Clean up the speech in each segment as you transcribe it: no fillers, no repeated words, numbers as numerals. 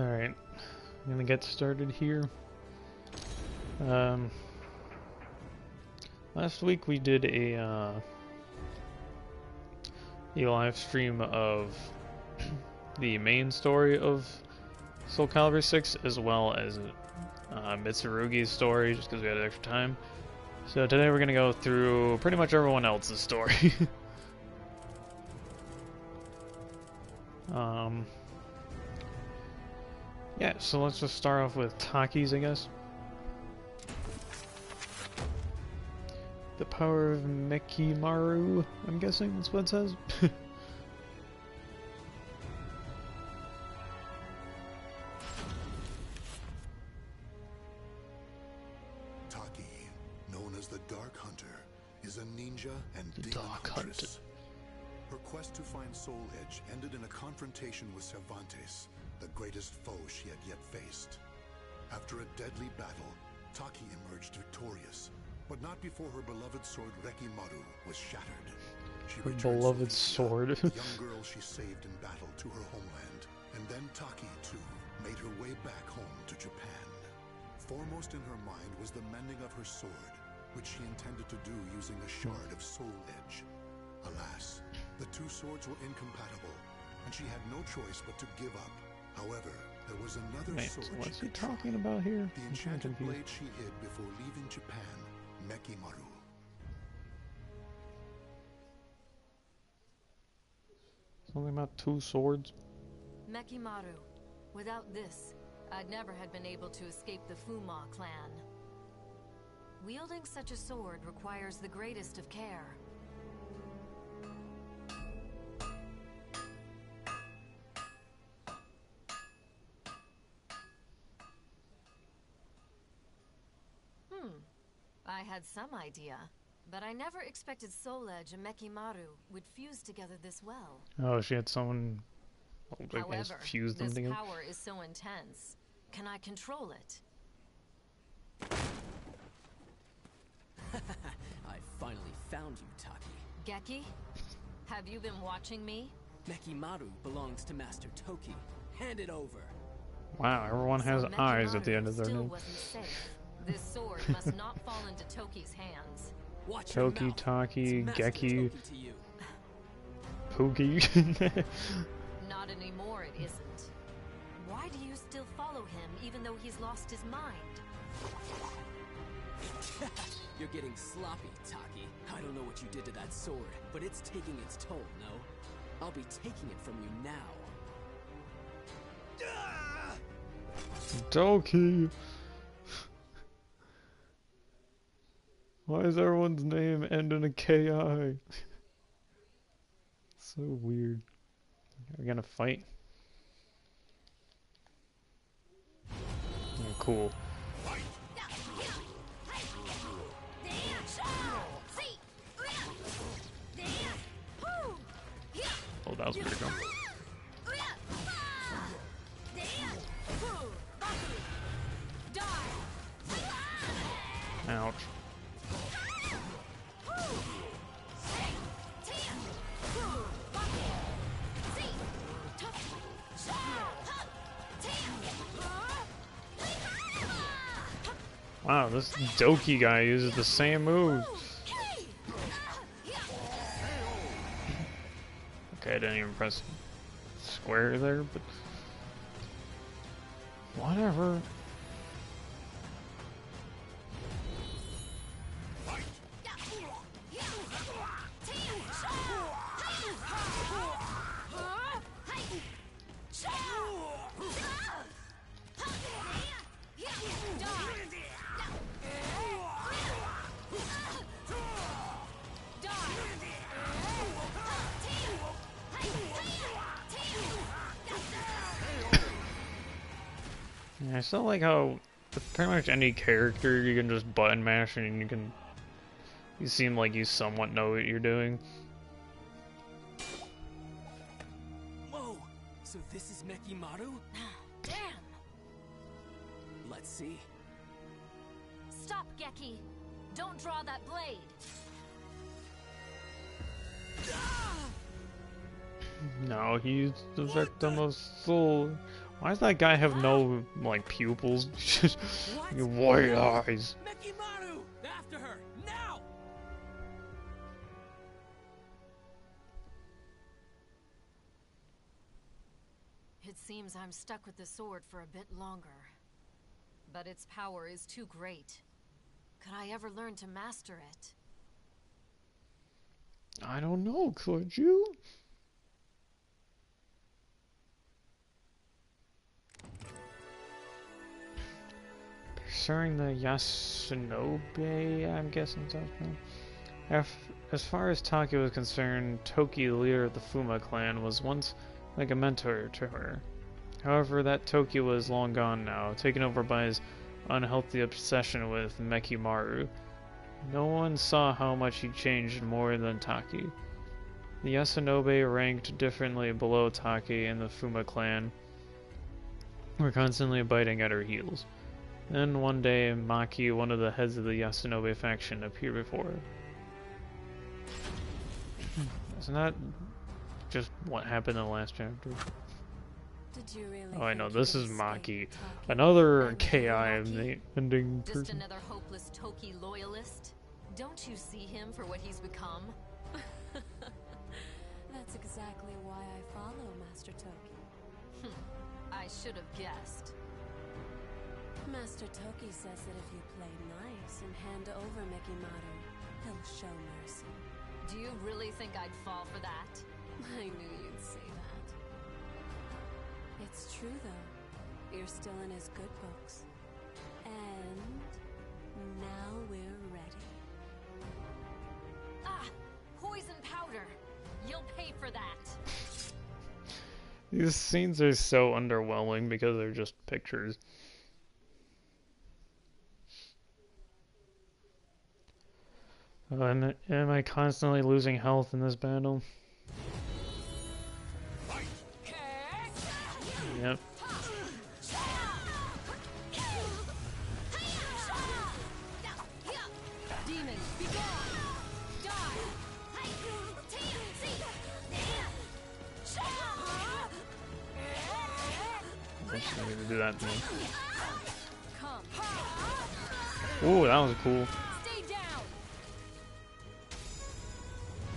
Alright, I'm gonna get started here. Last week we did a live stream of the main story of Soul Calibur 6 as well as Mitsurugi's story, just because we had extra time. So today we're gonna go through pretty much everyone else's story. Yeah, so let's just start off with Taki's, I guess. The power of Mekimaru, I'm guessing that's what it says. Taki, known as the Dark Hunter, is a ninja and The demon Dark huntress. Her quest to find Soul Edge ended in a confrontation with Cervantes, the greatest foe she had yet faced. After a deadly battle, Taki emerged victorious, but not before her beloved sword Rekimaru was shattered. She Her returned beloved Sophia, sword. the young girl she saved in battle, to her homeland, and then Taki, too, made her way back home to Japan. Foremost in her mind was the mending of her sword, which she intended to do using a shard of Soul Edge. Alas, the two swords were incompatible, and she had no choice but to give up. However, there was another sword what's she he could try. talking about here? The I'm kinda enchanted confused. blade she hid before leaving Japan, Mekimaru. Something about two swords? Mekimaru. Without this, I'd never had been able to escape the Fuma clan. Wielding such a sword requires the greatest of care. I had some idea, but I never expected Soul Edge and Mekimaru would fuse together this well. Oh, she had someone, However, fuse them this together. power is so intense. Can I control it? I finally found you, Taki. Geki? Have you been watching me? Mekimaru belongs to Master Toki. Hand it over. Wow, everyone has So eyes at the Mekimaru end of their still name. wasn't safe. This sword must not fall into Toki's hands. Watch your Toki, mouth. Taki, It's Master Geki, Toki to you. Pookie. Not anymore, it isn't. Why do you still follow him even though he's lost his mind? You're getting sloppy, Taki. I don't know what you did to that sword, but it's taking its toll, no? I'll be taking it from you now. Toki. Why is everyone's name end in a KI? So weird. We're gonna fight. Yeah, cool. Oh, that was pretty cool. Ouch. Wow, this Doki guy uses the same moves. Okay, I didn't even press square there, but whatever. Yeah, I still like how with pretty much any character you can just button mash and you seem like you somewhat know what you're doing. Whoa! So this is Mekimaru? Damn! Let's see. Stop, Geki! Don't draw that blade! No, he's the victim of Soul. Why does that guy have no, like, pupils? Just white eyes. Mekimaru! After her! Now! It seems I'm stuck with the sword for a bit longer. But its power is too great. Could I ever learn to master it? I don't know, could you? Pursuing the Yasunobe, I'm guessing so. As far as Taki was concerned, Toki, the leader of the Fuma clan, was once like a mentor to her. However, that Toki was long gone now, taken over by his unhealthy obsession with Mekimaru. No one saw how much he changed more than Taki. The Yasunobe, ranked differently below Taki in the Fuma clan, were constantly biting at her heels. Then one day, Maki, one of the heads of the Yasunobe faction, appeared before her. Isn't that just what happened in the last chapter? Did you really Oh, I know, think this you is could Maki. escape, Taki? Another And KI in Maki? the ending Just person. another hopeless Toki loyalist? Don't you see him for what he's become? That's exactly why I follow Master Toki. I should have guessed. Master Toki says that if you play nice and hand over Mekimaru, he'll show mercy. Do you really think I'd fall for that? I knew you'd say that. It's true though. You're still in his good books. And now we're ready. Ah! Poison powder! You'll pay for that! These scenes are so underwhelming because they're just pictures. Am I constantly losing health in this battle? Yep. Demon, be gone! Die! I just needed to do that to me. Come. Ooh, that was cool. Stay down!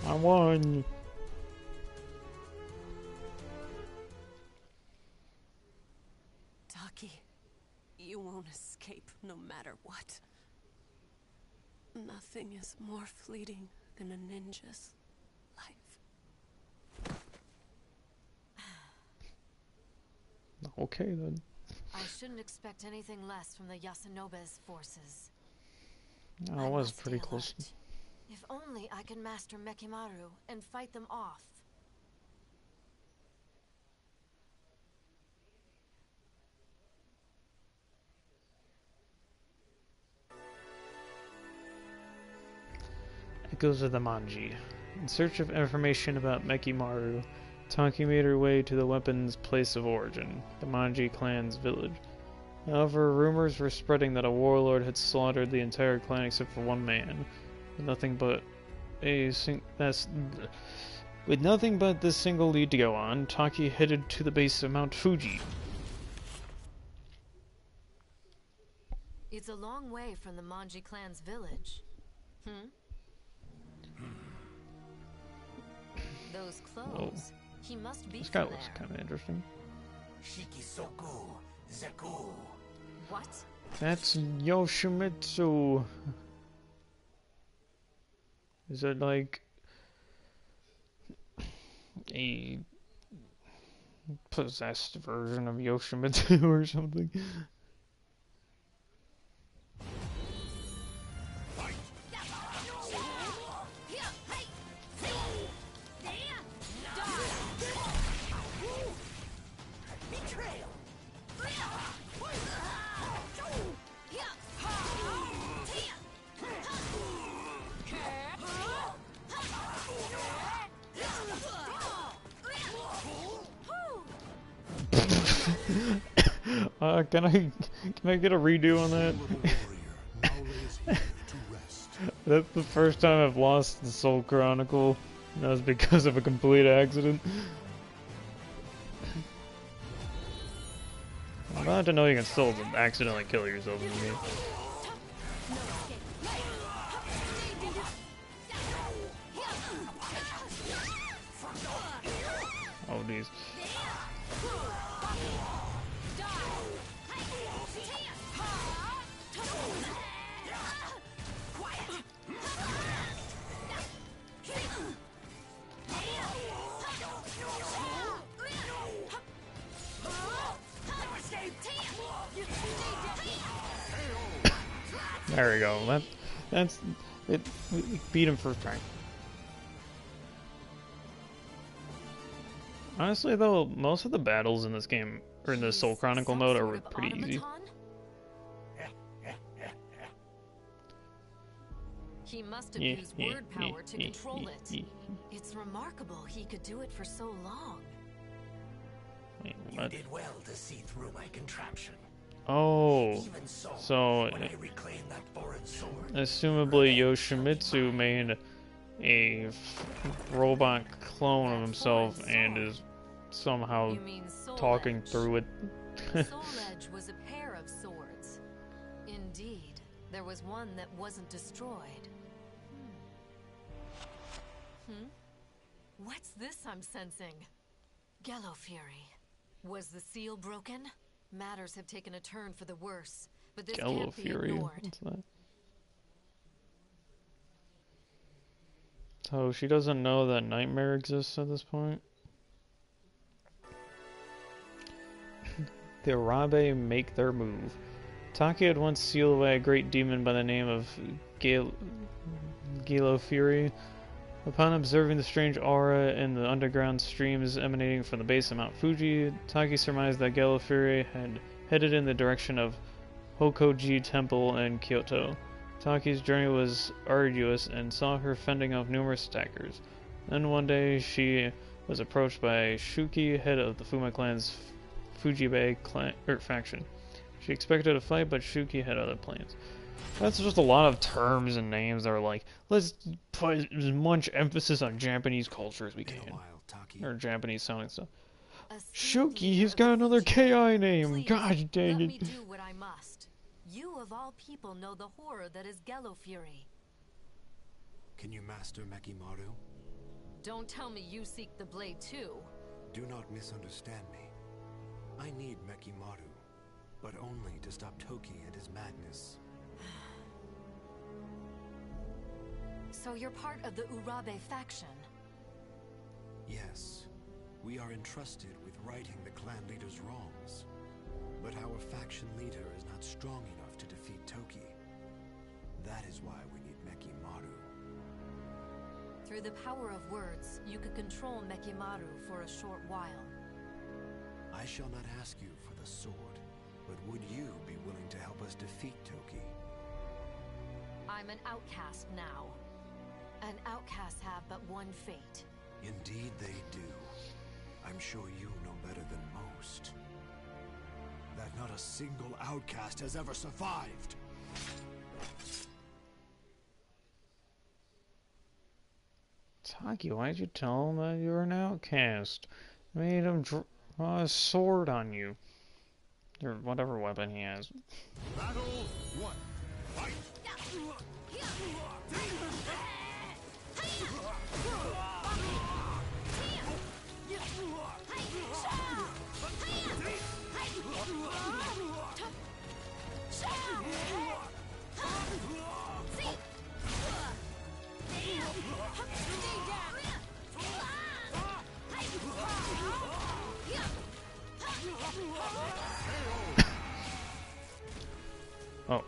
I won. Taki, you won't escape no matter what. Nothing is more fleeting than a ninja's life. Okay then. I shouldn't expect anything less from the Yasunobe's forces. I I was must pretty stay close. alert. If only I can master Mekimaru and fight them off. Echoes of the Manji. In search of information about Mekimaru, Taki made her way to the weapon's place of origin, the Manji clan's village. However, rumors were spreading that a warlord had slaughtered the entire clan except for one man, with nothing but this single lead to go on. Taki headed to the base of Mount Fuji. It's a long way from the Manji clan's village. Those clothes. He must be This guy from looks there. kind of interesting. Shikisoku Zeku. What? That's Yoshimitsu. Is it like a possessed version of Yoshimitsu or something? Can I get a redo on that? Little warrior now lays here to rest. That's the first time I've lost the Soul Chronicle. That was because of a complete accident. I'm glad to know you can still accidentally kill yourself in the game. Oh, geez. There we go. That's it. We beat him first try. Honestly, though, most of the battles in this game, or in the Soul Chronicle mode, are pretty easy. He must have used word power to control it. It's remarkable he could do it for so long. Wait, You did well to see through my contraption. Oh, Even so when I reclaimed that foreign sword, assumably Yoshimitsu made a robot clone of himself and is somehow You mean Soul talking Edge. through it. Soul Edge was a pair of swords. Indeed, there was one that wasn't destroyed. What's this I'm sensing? Gallo Fury. Was the seal broken? Matters have taken a turn for the worse, but this Gallo can't be Fury. ignored. What's that? So she doesn't know that Nightmare exists at this point. The Arabe make their move. Taki had once sealed away a great demon by the name of Gallo Fury. Upon observing the strange aura in the underground streams emanating from the base of Mount Fuji, Taki surmised that Gallo Fury had headed in the direction of Hokoji Temple in Kyoto. Taki's journey was arduous and saw her fending off numerous attackers. Then one day she was approached by Shuki, head of the Fuma clan's Fujibe faction. She expected a fight, but Shuki had other plans. That's just a lot of terms and names that are like, let's put as much emphasis on Japanese culture as we can. Or Japanese sounding stuff. Shuki, he's got another KI name. Please, Gosh dang let it. me do what I must. You of all people know the horror that is Gallo Fury. Can you master Mekimaru? Don't tell me you seek the blade too. Do not misunderstand me. I need Mekimaru, but only to stop Toki and his madness. So you're part of the Urabe faction? Yes, we are entrusted with righting the clan leader's wrongs. But our faction leader is not strong enough to defeat Toki. That is why we need Mekimaru. Through the power of words, you could control Mekimaru for a short while. I shall not ask you for the sword, but would you be willing to help us defeat Toki? I'm an outcast now. And outcasts have but one fate. Indeed they do. I'm sure you know better than most. That not a single outcast has ever survived. Taki, why'd you tell him that you were an outcast? Made him draw a sword on you. Or whatever weapon he has. Battle 1. Fight! Oh,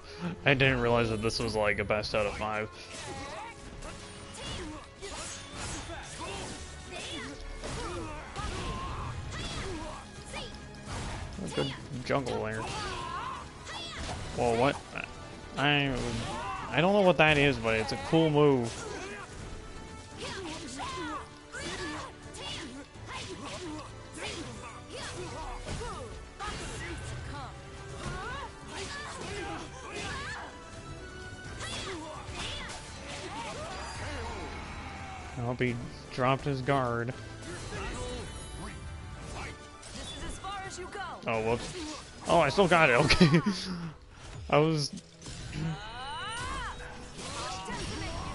I didn't realize that this was like a best out of 5. A good jungle there. Whoa, what? I don't know what that is, but it's a cool move. I hope he dropped his guard. This is as far as you go. Oh, whoops. Oh, I still got it. Okay. I was...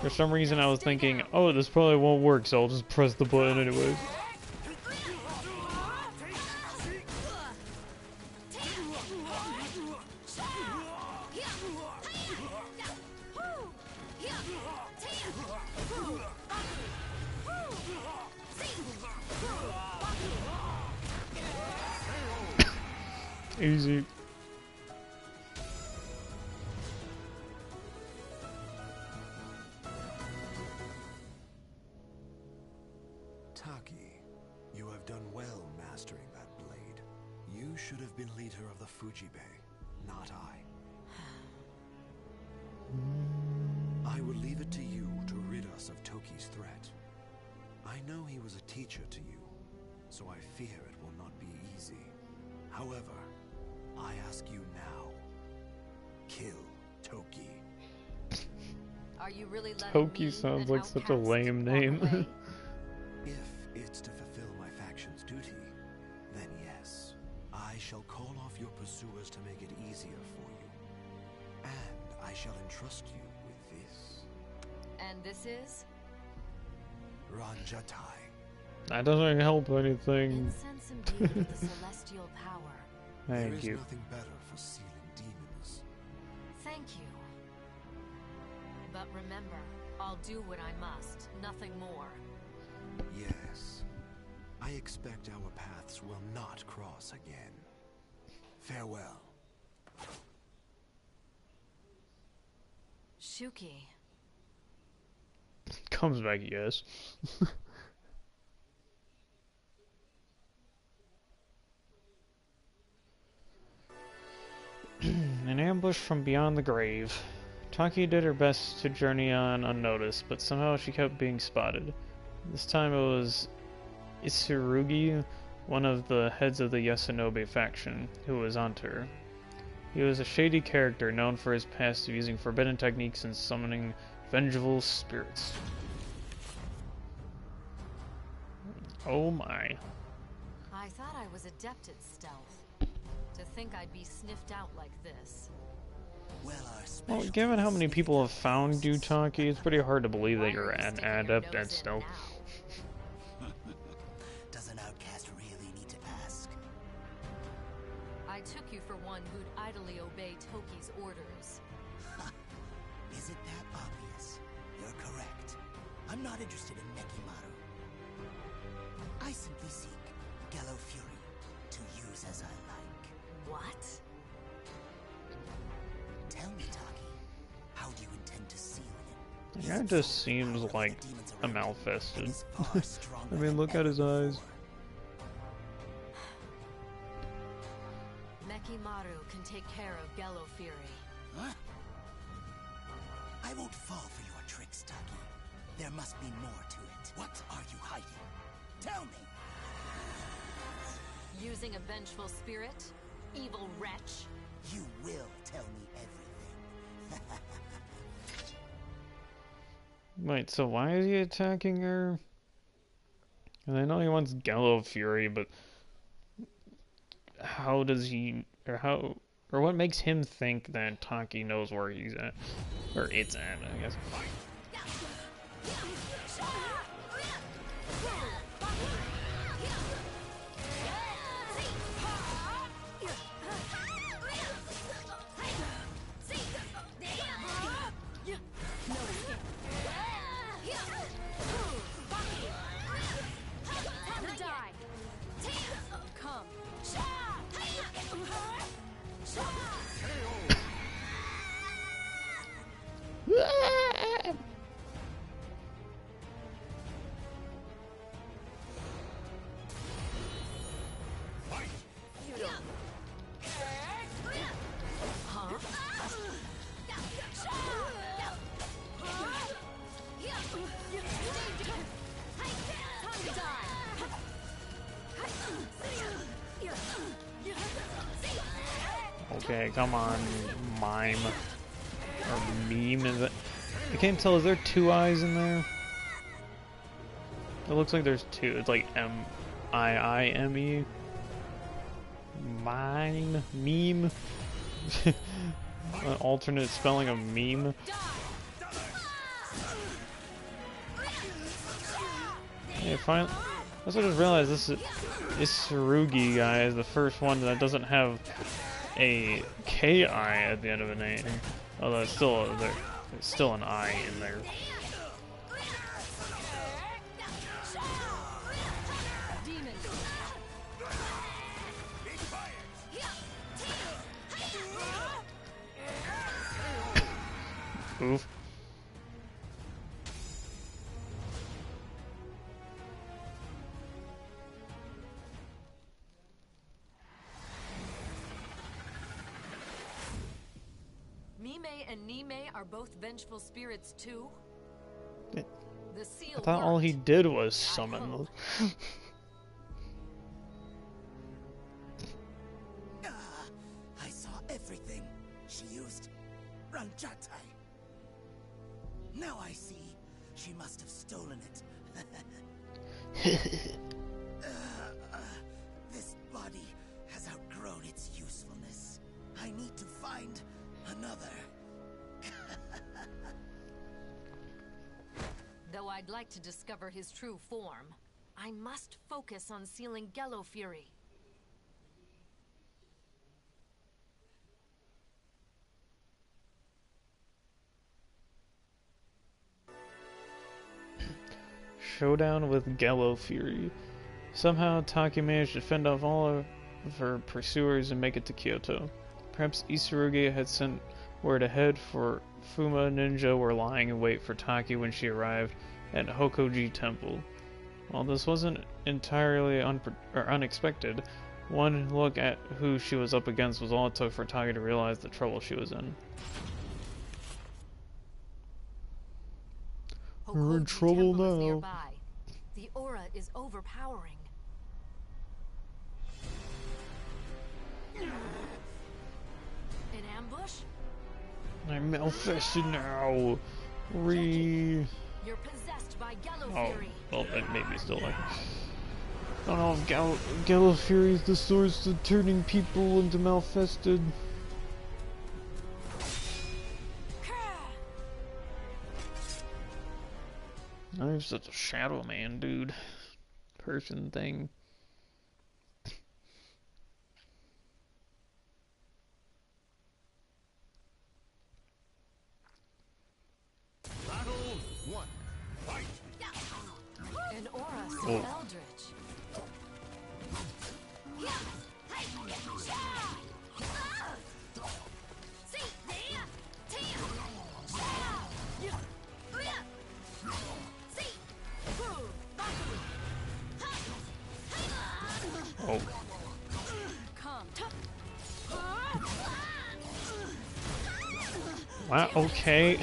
For some reason, I was thinking, oh, this probably won't work, so I'll just press the button anyways. Easy. Taki, you have done well mastering that blade. You should have been leader of the Fujibe, not I. I will leave it to you to rid us of Toki's threat. I know he was a teacher to you, so I fear it will not be easy. However, I ask you now, kill Toki. Are you really letting Toki me, sounds an like such a outcast, lame walk name. away? If it's to fulfill my faction's duty, then yes. I shall call off your pursuers to make it easier for you. And I shall entrust you with this. And this is? Ranjatai. That doesn't help anything. Incense imbued with the celestial power. There Thank is you. nothing better for sealing demons. Thank you. But remember, I'll do what I must, nothing more. Yes. I expect our paths will not cross again. Farewell. Shuki. Comes back, yes. An ambush from beyond the grave. Taki did her best to journey on unnoticed, but somehow she kept being spotted. This time it was Isurugi, one of the heads of the Yasunobe faction, who was onto her. He was a shady character known for his past of using forbidden techniques and summoning vengeful spirits. Oh my. I thought I was adept at stealth. To think I'd be sniffed out like this. Well, given how many people have found you, Taki, it's pretty hard to believe that you're an adept at stealth. Does an outcast really need to ask? I took you for one who'd idly obey Toki's orders. Is it that obvious? You're correct. I'm not interested in Nekimaru. I simply seek Gallo Fury to use as I like. What? Tell me, Taki, how do you intend to seal him? The guy just seems like a malfested. I mean, look at his eyes. Nekimaru can take care of Gallo Fury. Huh? I won't fall for your tricks, Taki. There must be more to it. What are you hiding? Tell me! Using a vengeful spirit? Evil wretch? You will tell me everything. Wait, so why is he attacking her? And I know he wants Gallo Fury, but how does he, or what makes him think that Taki knows where he's at? Or it's at, I guess. Okay, come on, mime. Or meme, is it? I can't tell, is there two eyes in there? It looks like there's two. It's like M-I-I-M-E. Meme. An alternate spelling of meme. Hey, finally. I also just realized this is Tsurugi, guys, the first one that doesn't have a KI at the end of a name. Although it's still there's still an I in there. Oof. Mime and Nime are both vengeful spirits too? Yeah. The seal I thought all he worked. did was summon those. I saw everything. She used Ranjatai. Now I see. She must have stolen it. This body has outgrown its usefulness. I need to find another. Though I'd like to discover his true form, I must focus on sealing Gello Fury. Showdown with Gello Fury. Somehow Taki managed to fend off all of her pursuers and make it to Kyoto. Perhaps Isurugi had sent word ahead, for Fuma and Ninja were lying in wait for Taki when she arrived at Hokoji Temple. While this wasn't entirely unexpected, one look at who she was up against was all it took for Taki to realize the trouble she was in. We're in Hokoji trouble Temple is now. nearby. The aura is overpowering. An ambush? I'm manifested now. You're possessed by Gello Oh, Fury. well, it made me still like. I don't know if Gello Fury is the source of turning people into malfested. I'm such a shadow man, dude. Person thing. Battle 1. Fight! An aura so Oh. eldritch. Oh. Come. Wow, okay.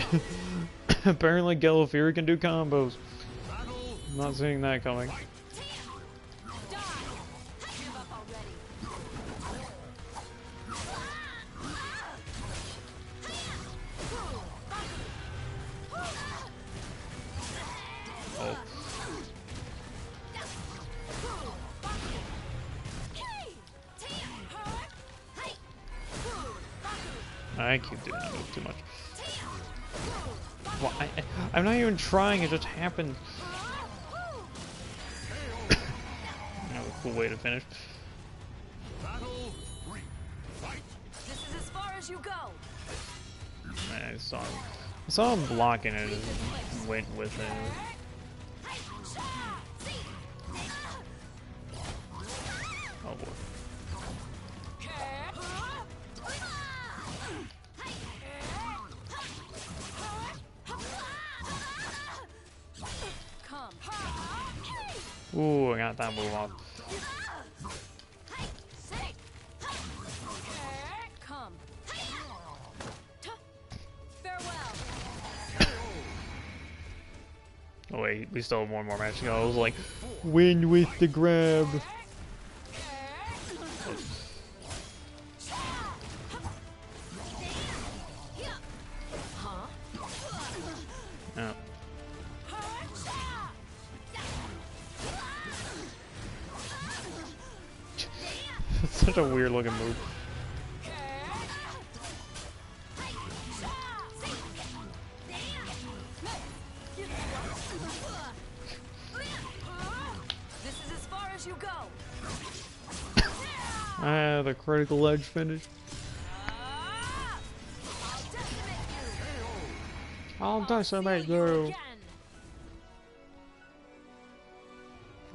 Apparently Gello Fury can do combos. I'm not seeing that coming. Give up already. Oh. I keep doing that move too much. Well, I'm not even trying, it just happened. That was a cool way to finish. Battle 3. Fight! This is as far as you go. I saw him blocking it and went with it. Oh boy. Come. Ooh, I got that move off. Come. Farewell. Oh wait, we still have one more match to go. I was like, win with the grab. Yeah. It's such a weird looking move. This is as far as you go. Ah, the critical edge finish. I'll decimate you. Again.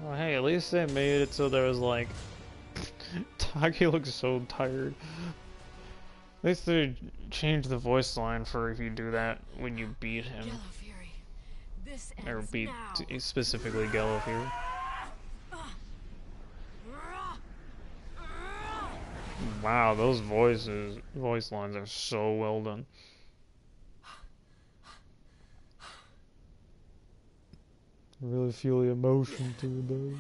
Well, hey, at least they made it so there was like... Taki looks so tired. At least they changed the voice line for if you do that when you beat him. Yellow Fury. This Or ends beat now. specifically Gallifrey. Wow, those voice lines are so well done. I really feel the emotion to those.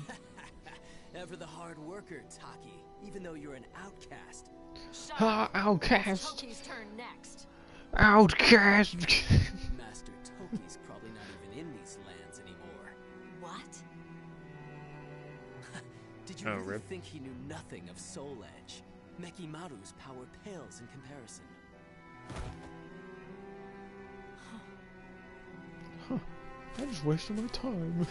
Ever the hard worker, Taki, even though you're an outcast. Shut Ah, up. outcast! Toki's turn next. Outcast! Master Toki's probably not even in these lands anymore. What? Did you Oh, really rip. think he knew nothing of Soul Edge? Mekimaru's power pales in comparison. I just wasted my time.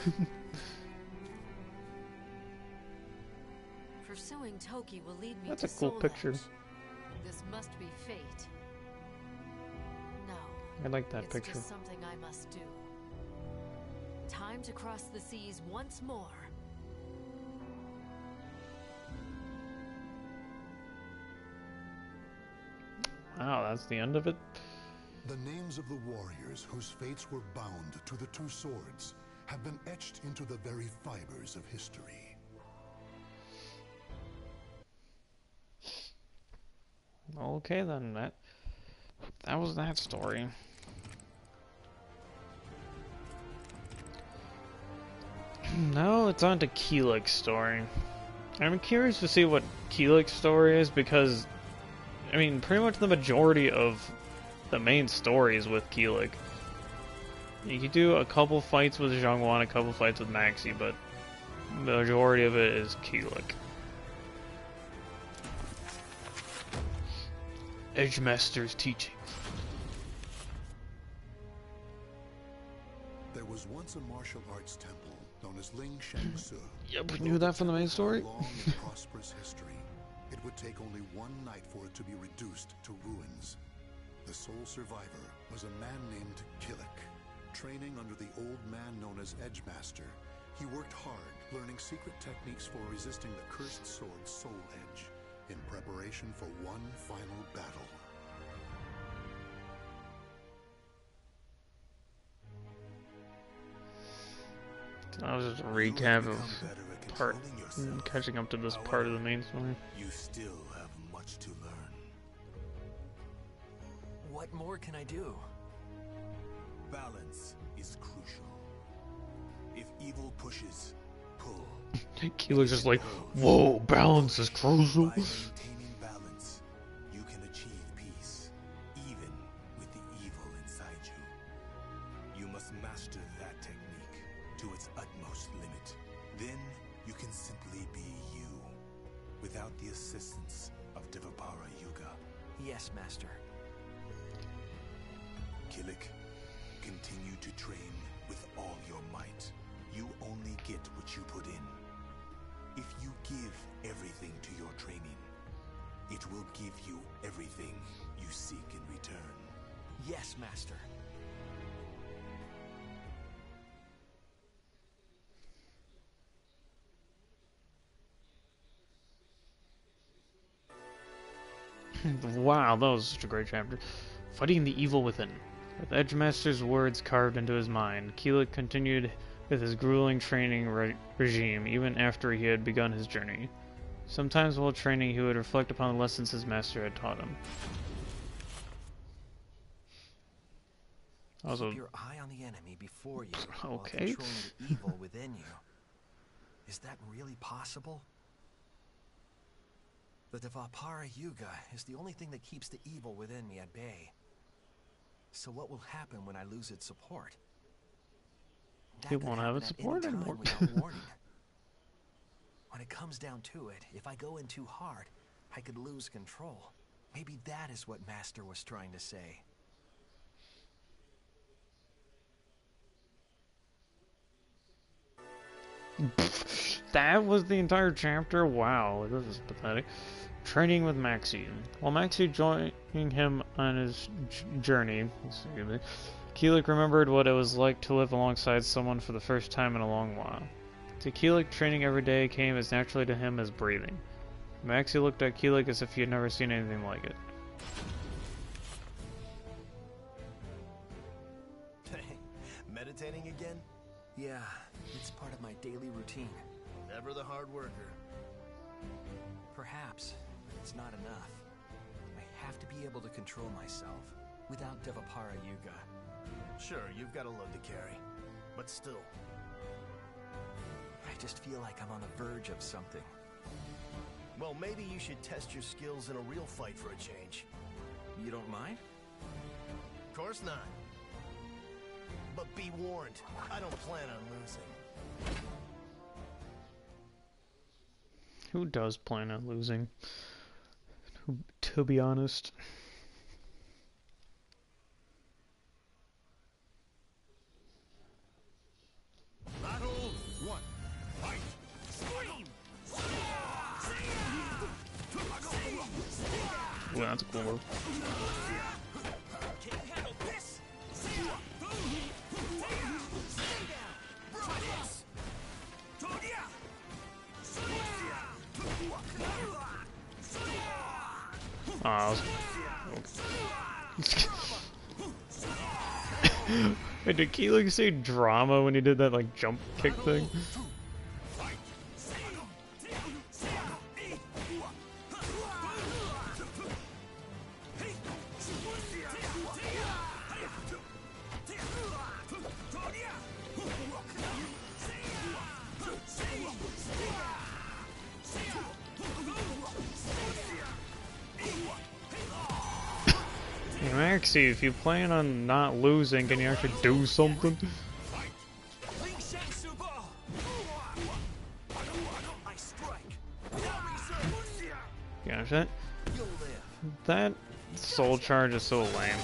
Pursuing Toki will lead me That's to a cool Soul picture. Edge. This must be fate. No. I like that It's picture. just something I must do. Time to cross the seas once more. Wow, that's the end of it? The names of the warriors whose fates were bound to the two swords have been etched into the very fibers of history. Okay then, that was that story. Now it's on to Keelik's story. I'm curious to see what Keelik's story is because, I mean, pretty much the majority of the main story is with Keelik. You could do a couple fights with Zhongwan, a couple fights with Maxi, but the majority of it is Keelik. Edgemaster's teachings. There was once a martial arts temple known as Ling Shangsu. Yep, we knew that from the main story. Long and prosperous history. It would take only one night for it to be reduced to ruins. The sole survivor was a man named Killick. Training under the old man known as Edgemaster, he worked hard, learning secret techniques for resisting the cursed sword Soul Edge, in preparation for one final battle. That was just a recap of part, catching up to this part of the main story. You still have much to learn. What more can I do? Balance is crucial. If evil pushes, pull. Keelik's just like, whoa, balance is crucial. By maintaining balance, you can achieve peace, even with the evil inside you. You must master that technique to its utmost limit. Then you can simply be you, without the assistance of Devapara Yuga. Yes, Master. Killick, continue to train with all your might. You only get what you put in. If you give everything to your training, it will give you everything you seek in return. Yes, Master. Wow, that was such a great chapter. Fighting the evil within. With Edgemaster's words carved into his mind, Keelik continued with his grueling training regime even after he had begun his journey. Sometimes while training, he would reflect upon the lessons his master had taught him. Also, Keep your eye on the enemy before you, while Okay. controlling the evil within you. Is that really possible? The Devapara Yuga is the only thing that keeps the evil within me at bay. So what will happen when I lose its support? That He could won't have happen its at any support time anymore. without warning. When it comes down to it, if I go in too hard, I could lose control. Maybe that is what Master was trying to say. That was the entire chapter? Wow, this is pathetic. Training with Maxie. While Maxie joining him on his journey, Keelik remembered what it was like to live alongside someone for the first time in a long while. To Keelik, training every day came as naturally to him as breathing. Maxie looked at Keelik as if he had never seen anything like it. Meditating again? Yeah, it's part of my daily routine. Ever the hard worker. Perhaps, but it's not enough. I have to be able to control myself without Devapara Yuga. Sure, you've got a load to carry. But still. I just feel like I'm on the verge of something. Well, maybe you should test your skills in a real fight for a change. You don't mind? Of course not. But be warned, I don't plan on losing. Who does plan on losing? To be honest. Battle 1. Fight! Scream! Well, that's a cool move. Can't handle this! Wait, did Keelik say drama when he did that like jump kick thing? Maxie, if you plan on not losing, can you actually do something? Gosh, that soul charge is so lame.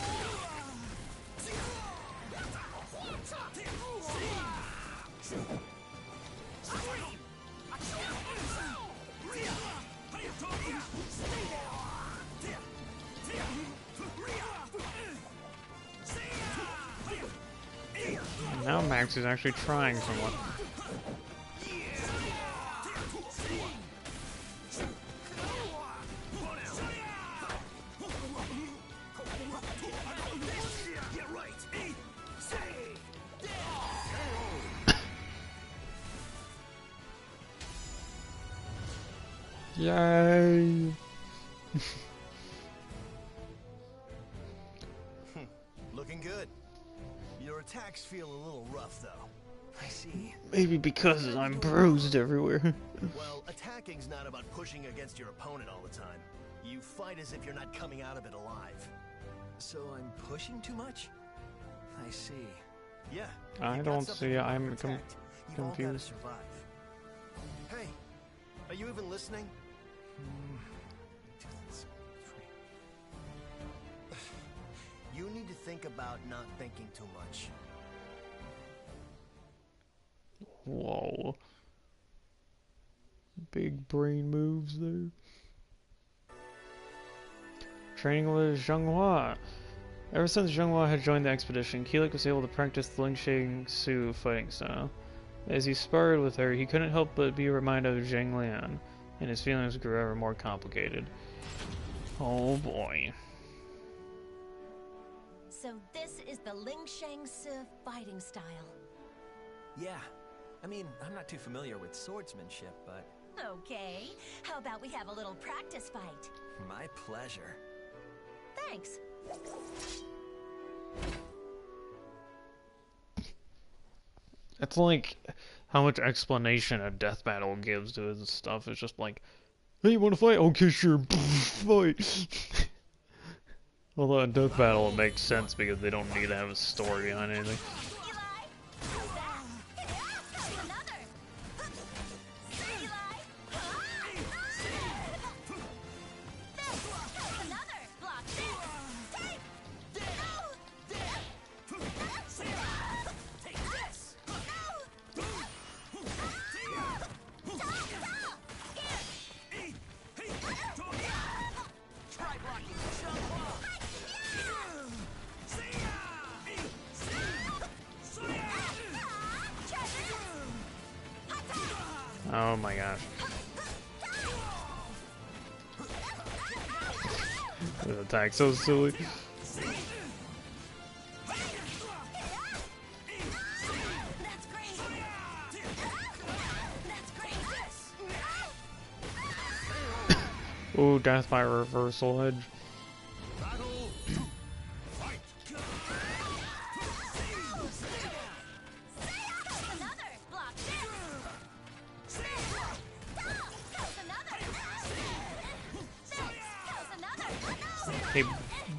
Now Max is actually trying somewhat. Yay! Looking good. Your attacks feel a little rough, though. I see. Maybe because I'm bruised everywhere. Well, attacking's not about pushing against your opponent all the time. You fight as if you're not coming out of it alive. So I'm pushing too much? I see. Yeah. I don't see. I'm confused. You've all gotta survive. Hey, are you even listening? You need to think about not thinking too much. Whoa. Big brain moves there. Training with Zhenghua. Ever since Zhenghua had joined the expedition, Keelik was able to practice the Lingsheng Su fighting style. As he sparred with her, he couldn't help but be reminded of Zhang Lian, and his feelings grew ever more complicated. Oh boy. So this is the Lingsheng Su fighting style. Yeah. I mean, I'm not too familiar with swordsmanship, but... Okay. How about we have a little practice fight? My pleasure. Thanks. It's like how much explanation a death battle gives to his stuff. It's just like, hey, you wanna fight? Okay, sure. Fight. Although in death battle it makes sense because they don't need to have a story behind anything. Oh my gosh. This attack's so silly. Ooh, death by reversal edge. Hey,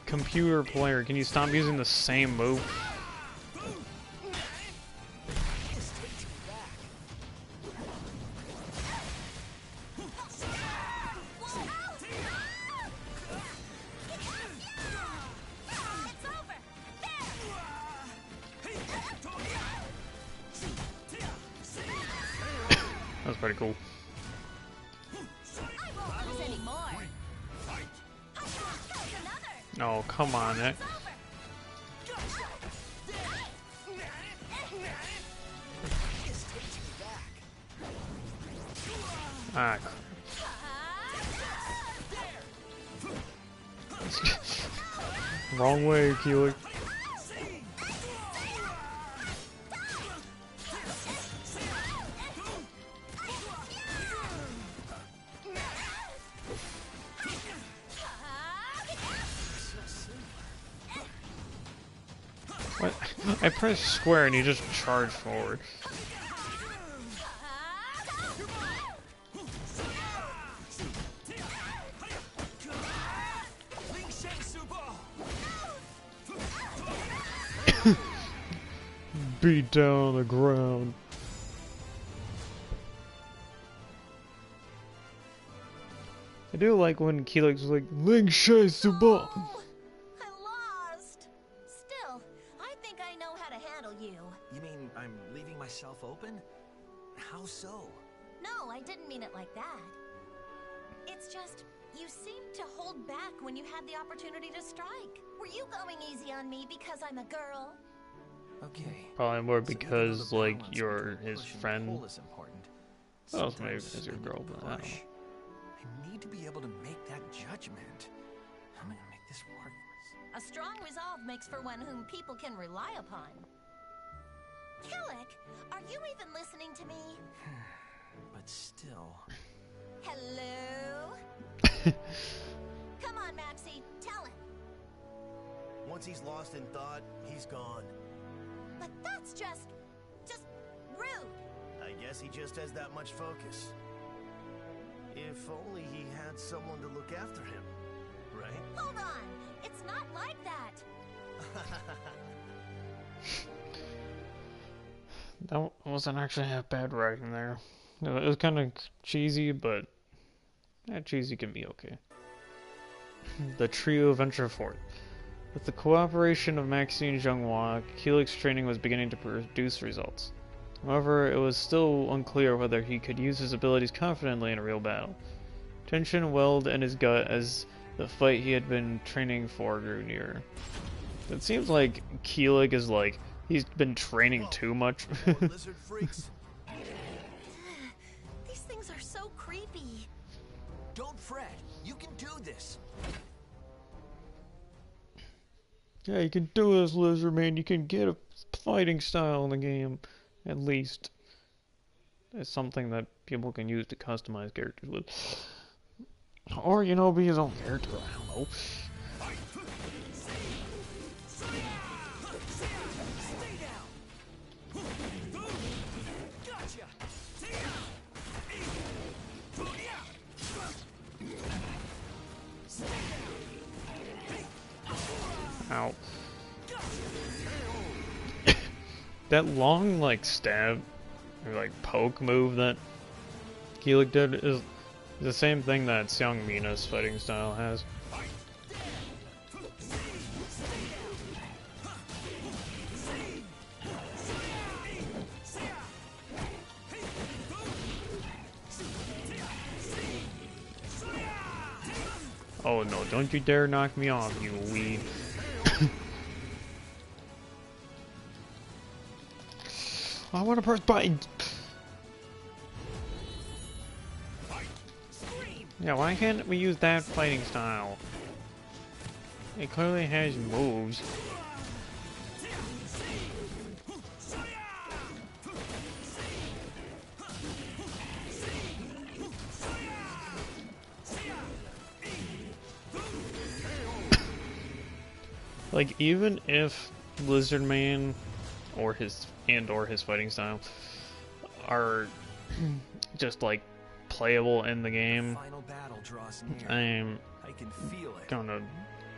computer player, can you stop using the same move? That was pretty cool. Oh, come on, Nick. Ah, wrong way, Keely. What? I pressed square and you just charge forward. Beat down on the ground. I do like when Keelix was like, Ling Shai Suba. Oh, I lost. Still, I think I know how to handle you. You mean I'm leaving myself open? How so? No, I didn't mean it like that. It's just, you seemed to hold back when you had the opportunity to strike. Were you going easy on me because I'm a girl? Okay. Probably more So because, even though the like, balance you're between his push and friend. pull is important, Well, maybe sometimes because you're a when you girl, but I don't push, know. I need to be able to make that judgment. I'm gonna make this work. A strong resolve makes for one whom people can rely upon. Killick, are you even listening to me? But still. Hello? Come on, Maxie, tell him. Once he's lost in thought, he's gone. But that's just rude. I guess he just has that much focus. If only he had someone to look after him, right? Hold on, it's not like that. That wasn't actually half bad writing there. It was kind of cheesy, but cheesy can be okay. The trio venture forth. With the cooperation of Maxine Zhenghua, Keelix's training was beginning to produce results. However, it was still unclear whether he could use his abilities confidently in a real battle. Tension welled in his gut as the fight he had been training for grew nearer. It seems like Keelig is like, he's been training too much. Lizard freaks. These things are so creepy. Don't fret. You can do this. Yeah, you can do this, Lizard Man. You can get a fighting style in the game, at least. It's something that people can use to customize characters with. Or, you know, be his own character, I don't know. Ow. That long, like, stab, or, like, poke move that Keelig did is the same thing that Xiang Mina's fighting style has. Oh no, don't you dare knock me off, you weed. I want to press buttons. Yeah, why can't we use that fighting style? It clearly has moves. Like, even if Lizard Man or his fighting style are just like playable in the game, Final battle draws near. I'm I can feel it. gonna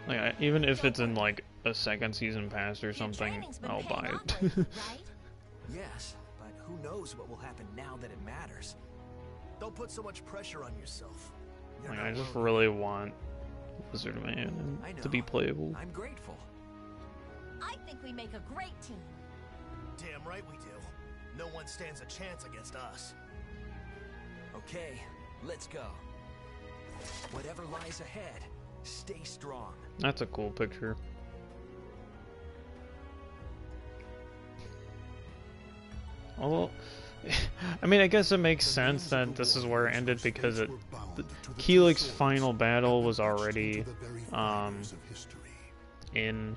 like even if it's in like a second season pass or something, I'll buy it. Yes, but who knows what will happen now that it matters. Don't put so much pressure on yourself. Like, I just really want Lizard Man to be playable. I'm grateful. I think we make a great team. Damn right we do. No one stands a chance against us. Okay, let's go. Whatever lies ahead, stay strong. That's a cool picture. Although, I mean, I guess it makes sense that this is where it ended because Keelik's final battle was already in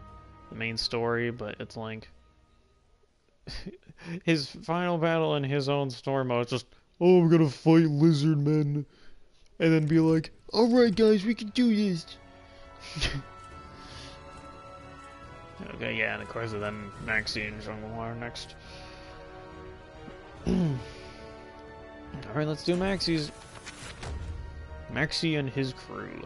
the main story, but it's like his final battle in his own story mode is just, oh, we're gonna fight lizard men, and then be like, alright guys, we can do this. Okay, yeah, and of course then Maxie and Jungle are next. Alright, let's do Maxie and his crew.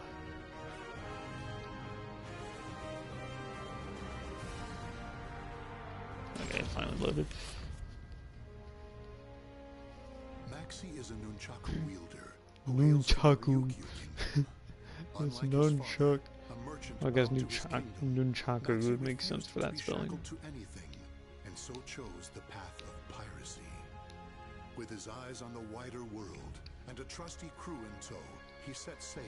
Okay, finally loaded. Maxie is a nunchaku wielder. Nunchaku. It's nunchuck. I guess nunchaku would make sense for that spelling. To anything, and so chose the path of piracy. With his eyes on the wider world and a trusty crew in tow, he set sail,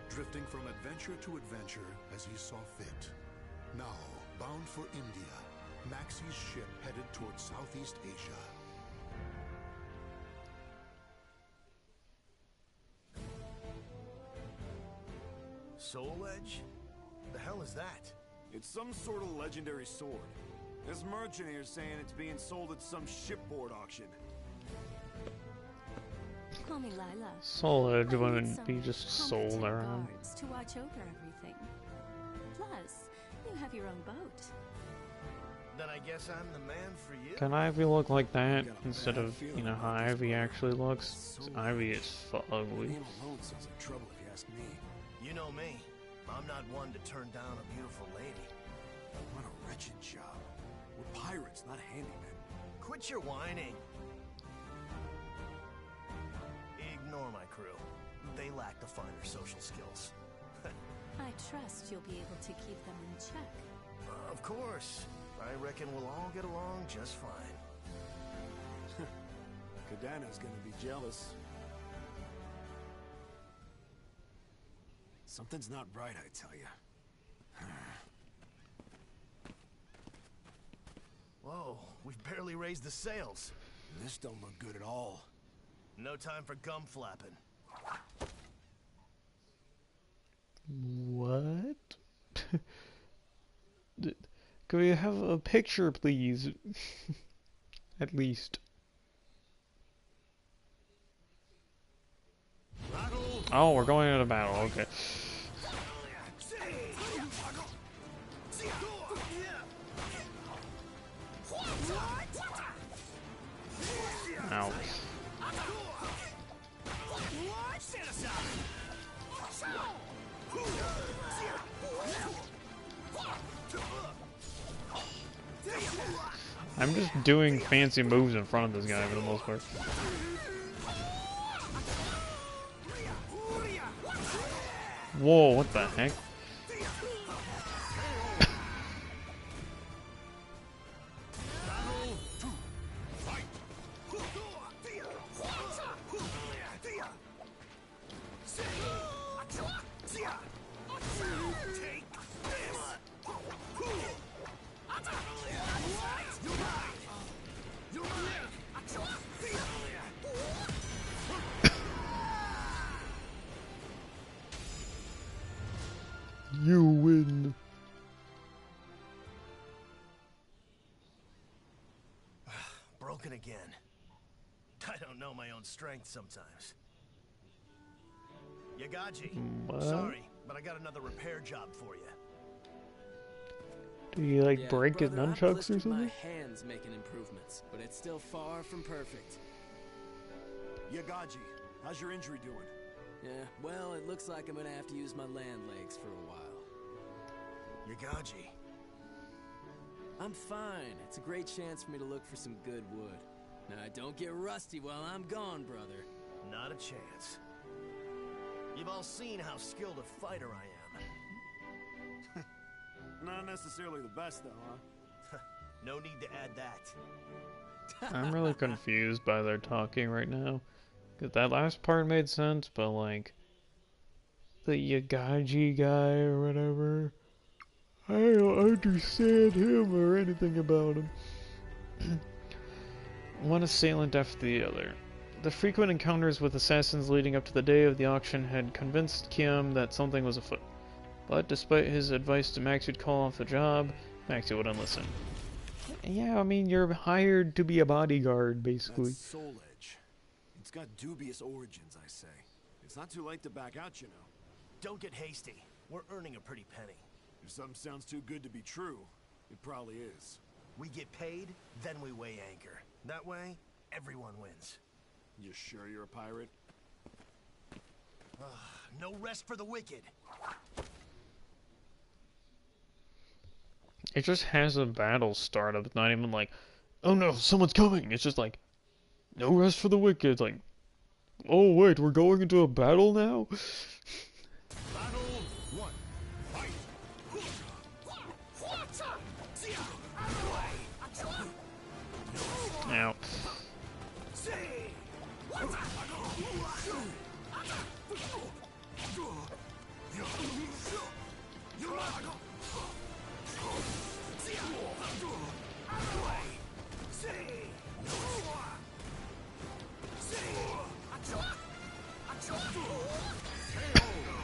drifting from adventure to adventure as he saw fit. Now, bound for India, Maxie's ship headed towards Southeast Asia. Soul Edge? The hell is that? It's some sort of legendary sword. This merchant here's saying it's being sold at some shipboard auction. Call me Lila. Soul Edge I wouldn't need be some just sold around. guards to watch over everything. Plus, you have your own boat. Then I guess I'm the man for you. Can Ivy look like that instead of, you know, how Ivy actually looks? Ivy is ugly. Being alone sounds like trouble if you ask me. You know me. I'm not one to turn down a beautiful lady. What a wretched job. We're pirates, not handymen. Quit your whining. Ignore my crew. They lack the finer social skills. I trust you'll be able to keep them in check. Of course. I reckon we'll all get along just fine. Kadana's gonna be jealous. Something's not right, I tell you. Whoa, we've barely raised the sails. This don't look good at all. No time for gum flapping. What? Could we have a picture, please? At least. Oh, we're going into battle, okay. Ow. I'm just doing fancy moves in front of this guy for the most part. Whoa, what the heck? broken again. I don't know my own strength sometimes. Yagaji, What? sorry, but I got another repair job for you. Do you like break his brother, nunchucks or I've blistered something? my hands making improvements, but it's still far from perfect. Yagaji, how's your injury doing? Yeah, well, it looks like I'm gonna have to use my land legs for a while. Yagaji. I'm fine. It's a great chance for me to look for some good wood. Now, don't get rusty while I'm gone, brother. Not a chance. You've all seen how skilled a fighter I am. Not necessarily the best, though, huh? No need to add that. I'm really confused by their talking right now. Cause that last part made sense, but like the Yagaji guy or whatever, I don't understand him or anything about him. One assailant after the other. The frequent encounters with assassins leading up to the day of the auction had convinced Kiam that something was afoot. But despite his advice to Maxie to call off the job, Maxie wouldn't listen. Yeah, I mean, you're hired to be a bodyguard, basically. That's Soul Edge. It's got dubious origins, I say. It's not too late to back out, you know. Don't get hasty. We're earning a pretty penny. If something sounds too good to be true, it probably is. We get paid, then we weigh anchor. That way, everyone wins. You sure you're a pirate? No rest for the wicked. It just has a battle start up. It's not even like, oh no, someone's coming. It's just like, no rest for the wicked. It's like, oh wait, we're going into a battle now? Battle 1. Fight! Now.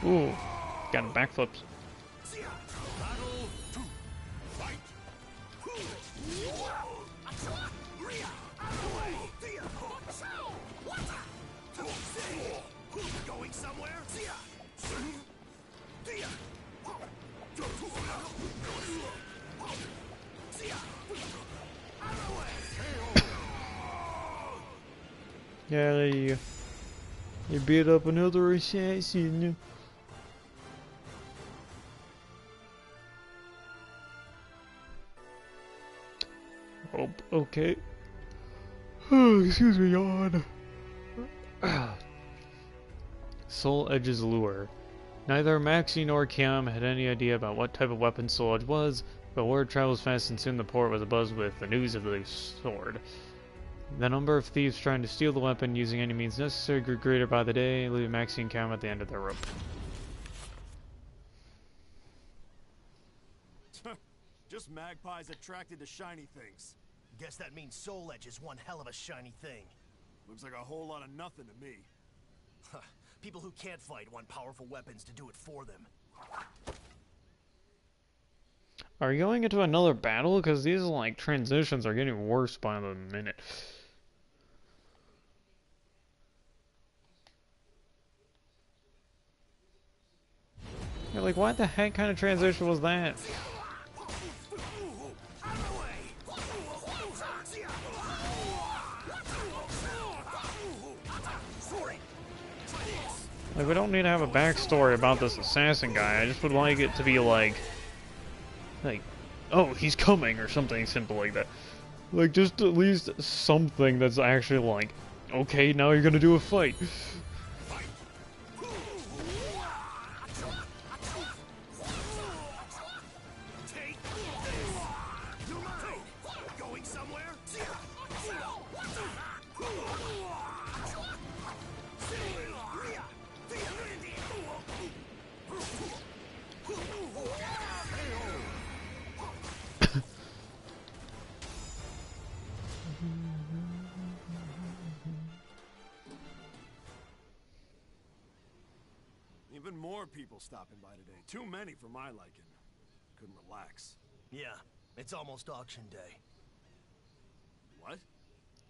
Ooh, got him backflips. Going somewhere? Yeah, you beat up another assassin. Oh, okay. Excuse me, yawn. Soul Edge's lure. Neither Maxie nor Kiam had any idea about what type of weapon Soul Edge was, but word travels fast and soon the port was abuzz with the news of the sword. The number of thieves trying to steal the weapon using any means necessary grew greater by the day, leaving Maxie and Kiam at the end of their rope. Just magpies attracted to shiny things. Guess that means Soul Edge is one hell of a shiny thing. Looks like a whole lot of nothing to me. People who can't fight want powerful weapons to do it for them. Are you going into another battle? Because these like transitions are getting worse by the minute. You're like, what the heck kind of transition was that? Like, we don't need to have a backstory about this assassin guy. I just would like it to be like, oh, he's coming or something simple like that. Like, just at least something that's actually like, okay, now you're gonna do a fight. Going somewhere? Even more people stopping by today. Too many for my liking. Couldn't relax. Yeah, it's almost auction day. What?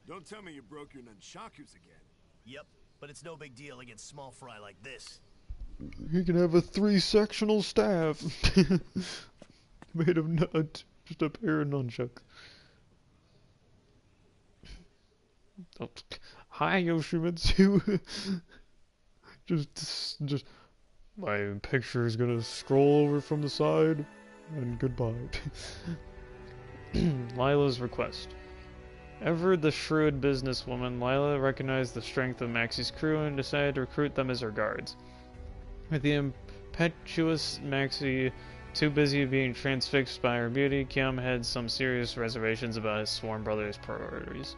Don't tell me you broke your nunchakus again. Yep, but it's no big deal against small fry like this. He can have a 3-sectional staff made of just a pair of nunchucks. Oh, hi, Yoshimitsu. just my picture is gonna scroll over from the side, and goodbye. Lila's request. Ever the shrewd businesswoman, Lila recognized the strength of Maxie's crew and decided to recruit them as her guards. With the impetuous Maxie too busy being transfixed by her beauty, Kiam had some serious reservations about his sworn brother's priorities.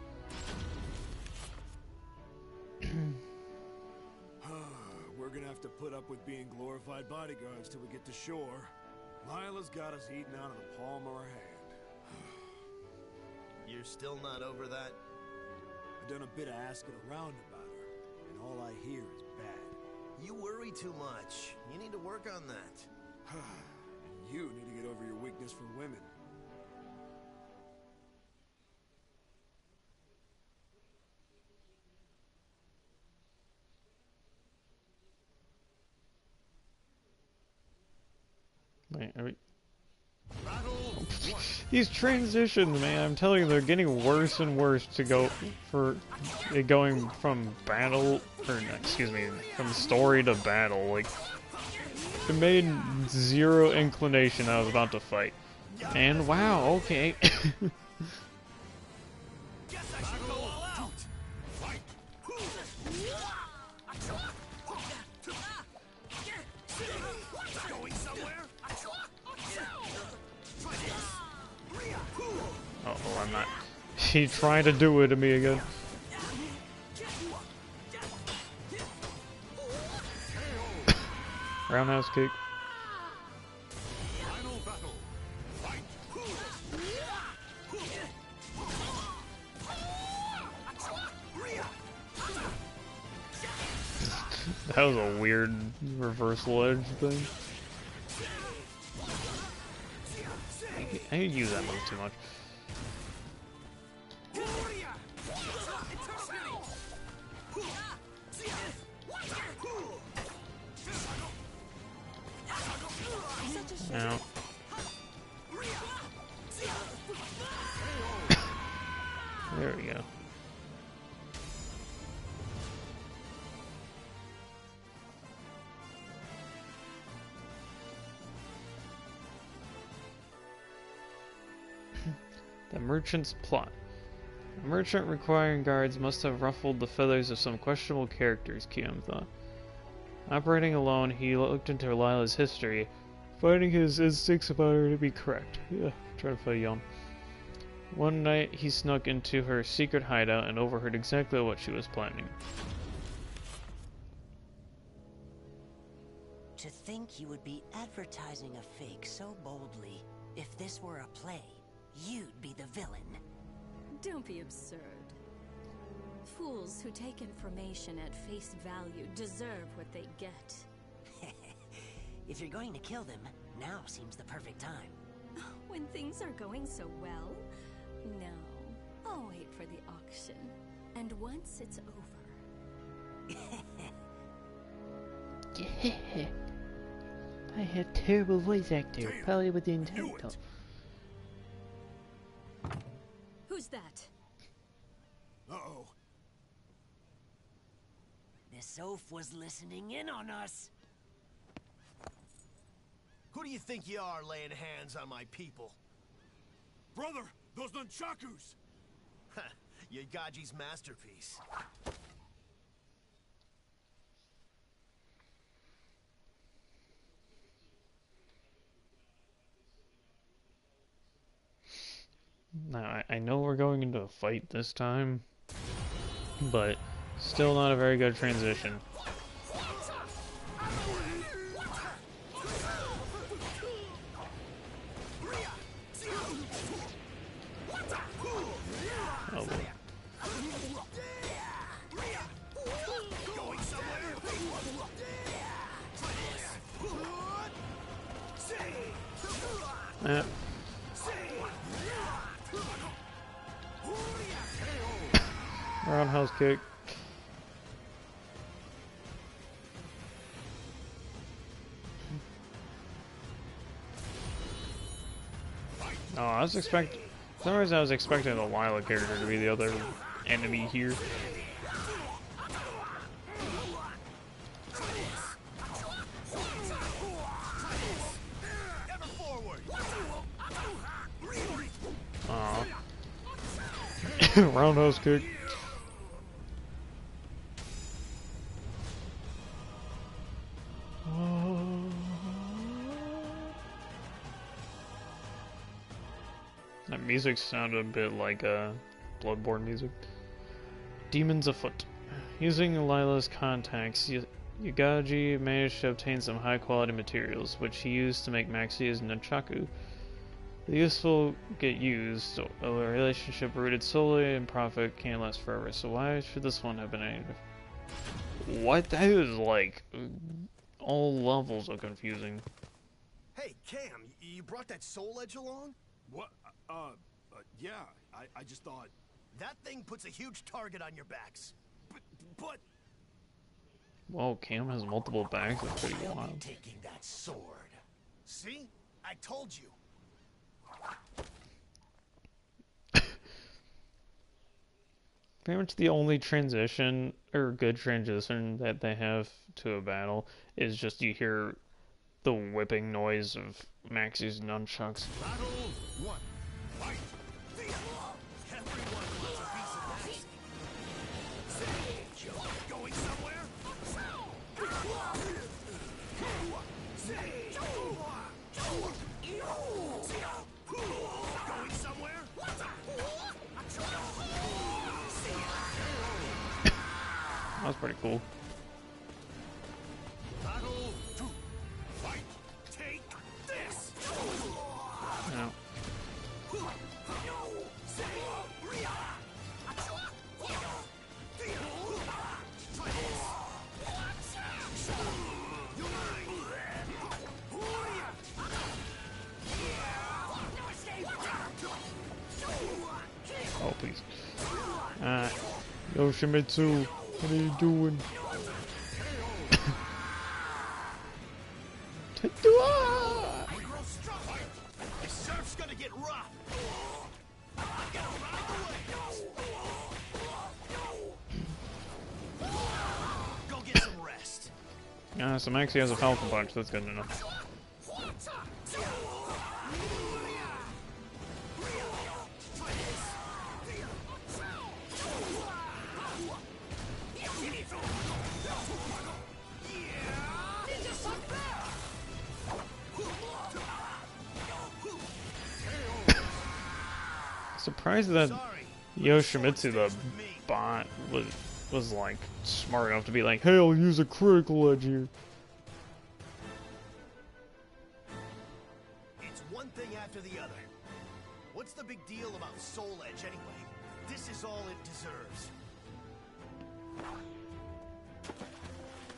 We're gonna have to put up with being glorified bodyguards till we get to shore. Lila's got us eating out of the palm of her hand. You're still not over that? I've done a bit of asking around about her, and all I hear is bad. You worry too much. You need to work on that. And you need to get over your weakness for women. Wait, are we... These transitions, man, I'm telling you, they're getting worse and worse to go for it going from battle, or excuse me, from story to battle. Like, it made zero inclination I was about to fight. And wow, okay. Uh-oh, I'm not... He tried to do it to me again. Roundhouse kick. That was a weird reversal edge thing. I didn't use that move too much. Now. There we go. The merchant's plot. A merchant requiring guards must have ruffled the feathers of some questionable characters, Kiam thought. Operating alone, he looked into Lila's history, finding his instincts about her to be correct. Yeah, trying to play young. One night, he snuck into her secret hideout and overheard exactly what she was planning. To think you would be advertising a fake so boldly. If this were a play, you'd be the villain. Don't be absurd. Fools who take information at face value deserve what they get. If you're going to kill them, now seems the perfect time. When things are going so well? No. I'll wait for the auction. And once it's over... I have terrible voice actor, probably with the intent to... Who's that? Uh-oh. This oaf was listening in on us. Who do you think you are laying hands on my people? Brother, those nunchakus! Yagaji's masterpiece. Now, I know we're going into a fight this time, but still not a very good transition. Oh boy. Roundhouse kick. Oh, I was expecting. For some reason, I was expecting the Lila character to be the other enemy here. Aw. Roundhouse kick. That music sounded a bit like Bloodborne music. Demons afoot. Using Lila's contacts, Yagaji managed to obtain some high-quality materials, which he used to make Maxia's nunchaku. The useful get used, a relationship rooted solely in profit can't last forever, so why should this one have been any different? What? That is like all levels of confusing. Hey, Cam, you brought that soul edge along? What? Yeah, I just thought... That thing puts a huge target on your backs. But... Whoa, Cam has multiple bags, that's pretty wild. Taking that sword. See? I told you. Pretty much the only transition, or good transition, that they have to a battle is just you hear the whipping noise of Maxie's nunchucks. Battle 1. Fight! Everyone wants a piece of Maxie. Going somewhere? Going somewhere? That was pretty cool. Battle 2. Fight! Take this! Yeah. Oh, please. Yoshimitsu, what are you doing? The surf's gonna get rough. Go get some rest. So Maxie has a Falcon Punch, that's good enough. Surprised that Yoshimitsu, the bot, was like smart enough to be like, hey, I'll use a critical edge here. It's one thing after the other. What's the big deal about Soul Edge anyway? This is all it deserves.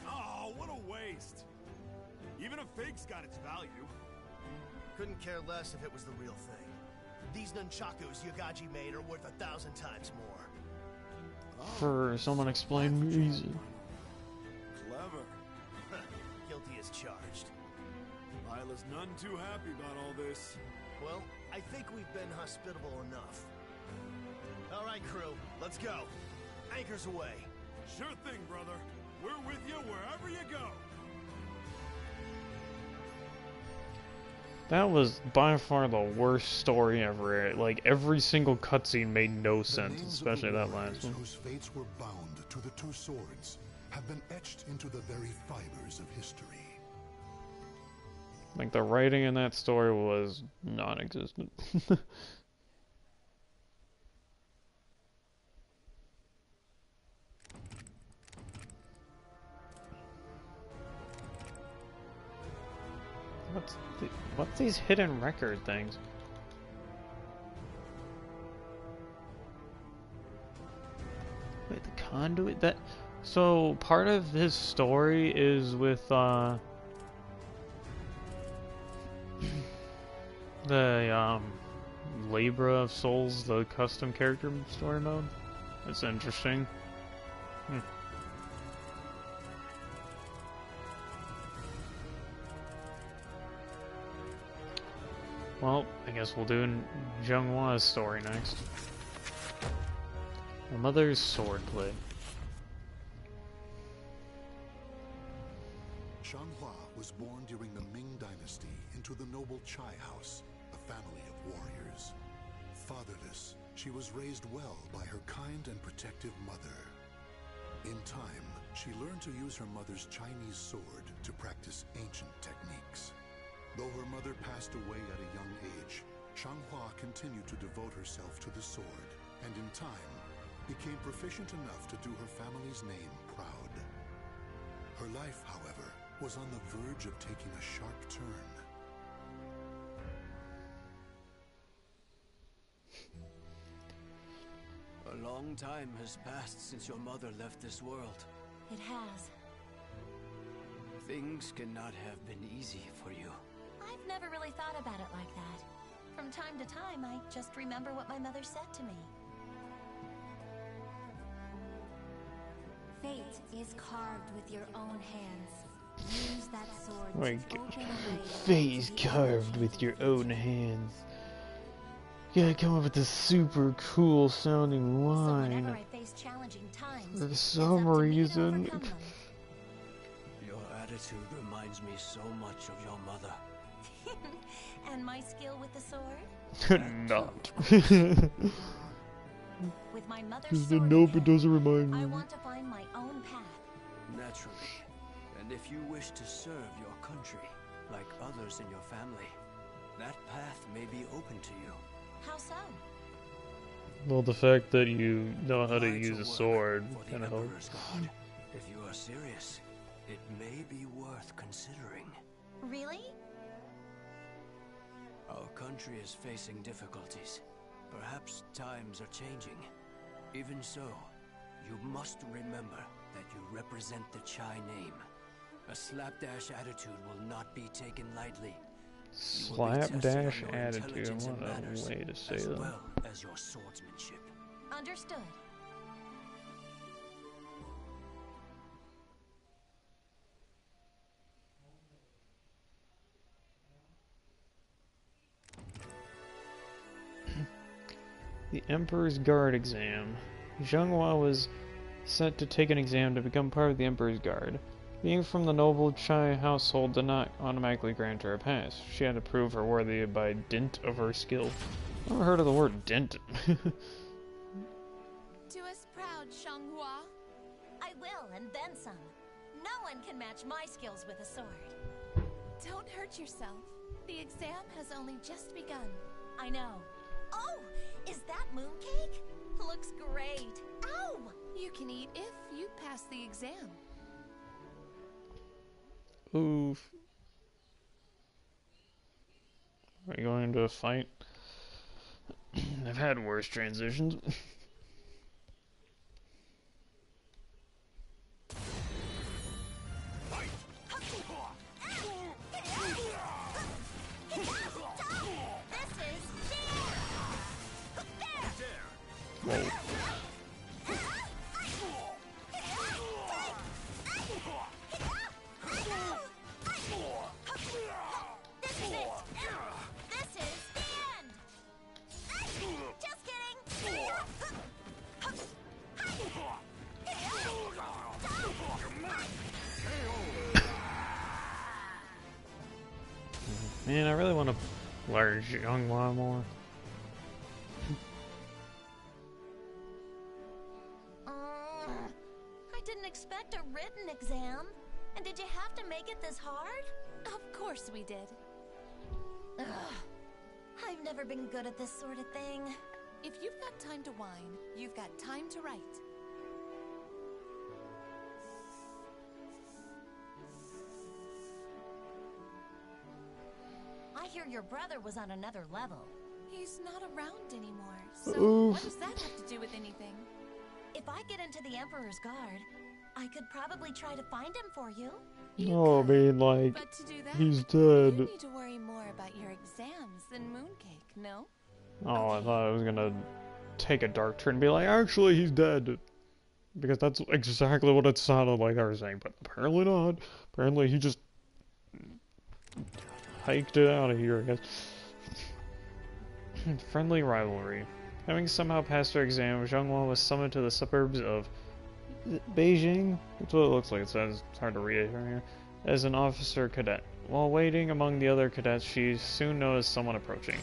Oh, what a waste. Even a fake's got its value. Couldn't care less if it was the real thing. These nunchakus Yagaji made are worth 1,000 times more. For some unexplained reason. Clever. Guilty as charged. Lila's none too happy about all this. Well, I think we've been hospitable enough. All right, crew, let's go. Anchors away. Sure thing, brother. We're with you wherever you go. That was by far the worst story ever. Like, every single cutscene made no sense, especially that last one. Whose fates were bound to the two swords have been etched into the very fibers of history. Like, the writing in that story was non-existent. What's these hidden record things? Wait, the conduit? So part of his story is with the Libra of Souls, the custom character story mode. That's interesting. Well, I guess we'll do Zhenghua story next. My mother's swordplay. Xianghua was born during the Ming Dynasty into the noble Chai House, a family of warriors. Fatherless, she was raised well by her kind and protective mother. In time, she learned to use her mother's Chinese sword to practice ancient techniques. Though her mother passed away at a young age, Xianghua continued to devote herself to the sword, and in time, became proficient enough to do her family's name proud. Her life, however, was on the verge of taking a sharp turn. A long time has passed since your mother left this world. It has. Things cannot have been easy for you. I've never really thought about it like that. From time to time, I just remember what my mother said to me. Fate is carved with your own hands. Use that sword Like, to open a way fate is to the carved ocean. with your own hands. You gotta come up with this super cool sounding So line. whenever I face challenging times, For it's some up to me to reason. overcome them. Your attitude reminds me so much of your mother. And my skill with the sword? Not. With my mother's Because sword in nope, it hand, doesn't remind I me. want to find my own path. Naturally. And if you wish to serve your country, like others in your family, that path may be open to you. How so? Well, the fact that you know how to Try use a work sword for the kind of Emperor's helps. guard. If you are serious, it may be worth considering. Really? Our country is facing difficulties. Perhaps times are changing. Even so, you must remember that you represent the Chai name. A slapdash attitude will not be taken lightly. You will be tested on Slapdash your attitude. intelligence and What a manners, way to say as that. well as your swordsmanship. Understood. The Emperor's Guard exam. Zhenghua was set to take an exam to become part of the Emperor's Guard. Being from the noble Chai household did not automatically grant her a pass. She had to prove her worthy by dint of her skill. I've never heard of the word dint. Do us proud, Xianghua. I will, and then some. No one can match my skills with a sword. Don't hurt yourself. The exam has only just begun. I know. Oh, is that mooncake? Looks great. Ow! You can eat if you pass the exam. Oof. Are we going into a fight? I've had worse transitions. Whoa. Man, I really want to learn Zhenghua more. I didn't expect a written exam. And did you have to make it this hard? Of course we did. Ugh. I've never been good at this sort of thing. If you've got time to whine, you've got time to write. I hear your brother was on another level. He's not around anymore, so Oof. what does that have to do with anything? If I get into the Emperor's Guard, I could probably try to find him for you. Oh, I mean, like, But to do that, he's you dead. need to worry more about your exams than mooncake, no? Oh, I thought I was gonna take a dark turn and be like, actually, he's dead. Because that's exactly what it sounded like I was saying, but apparently not. Apparently he just hiked it out of here, I guess. Friendly rivalry. Having somehow passed her exam, Zheng Wan was summoned to the suburbs of Beijing. That's what it looks like. It says, it's hard to read it here. As an officer cadet. While waiting among the other cadets, she soon noticed someone approaching.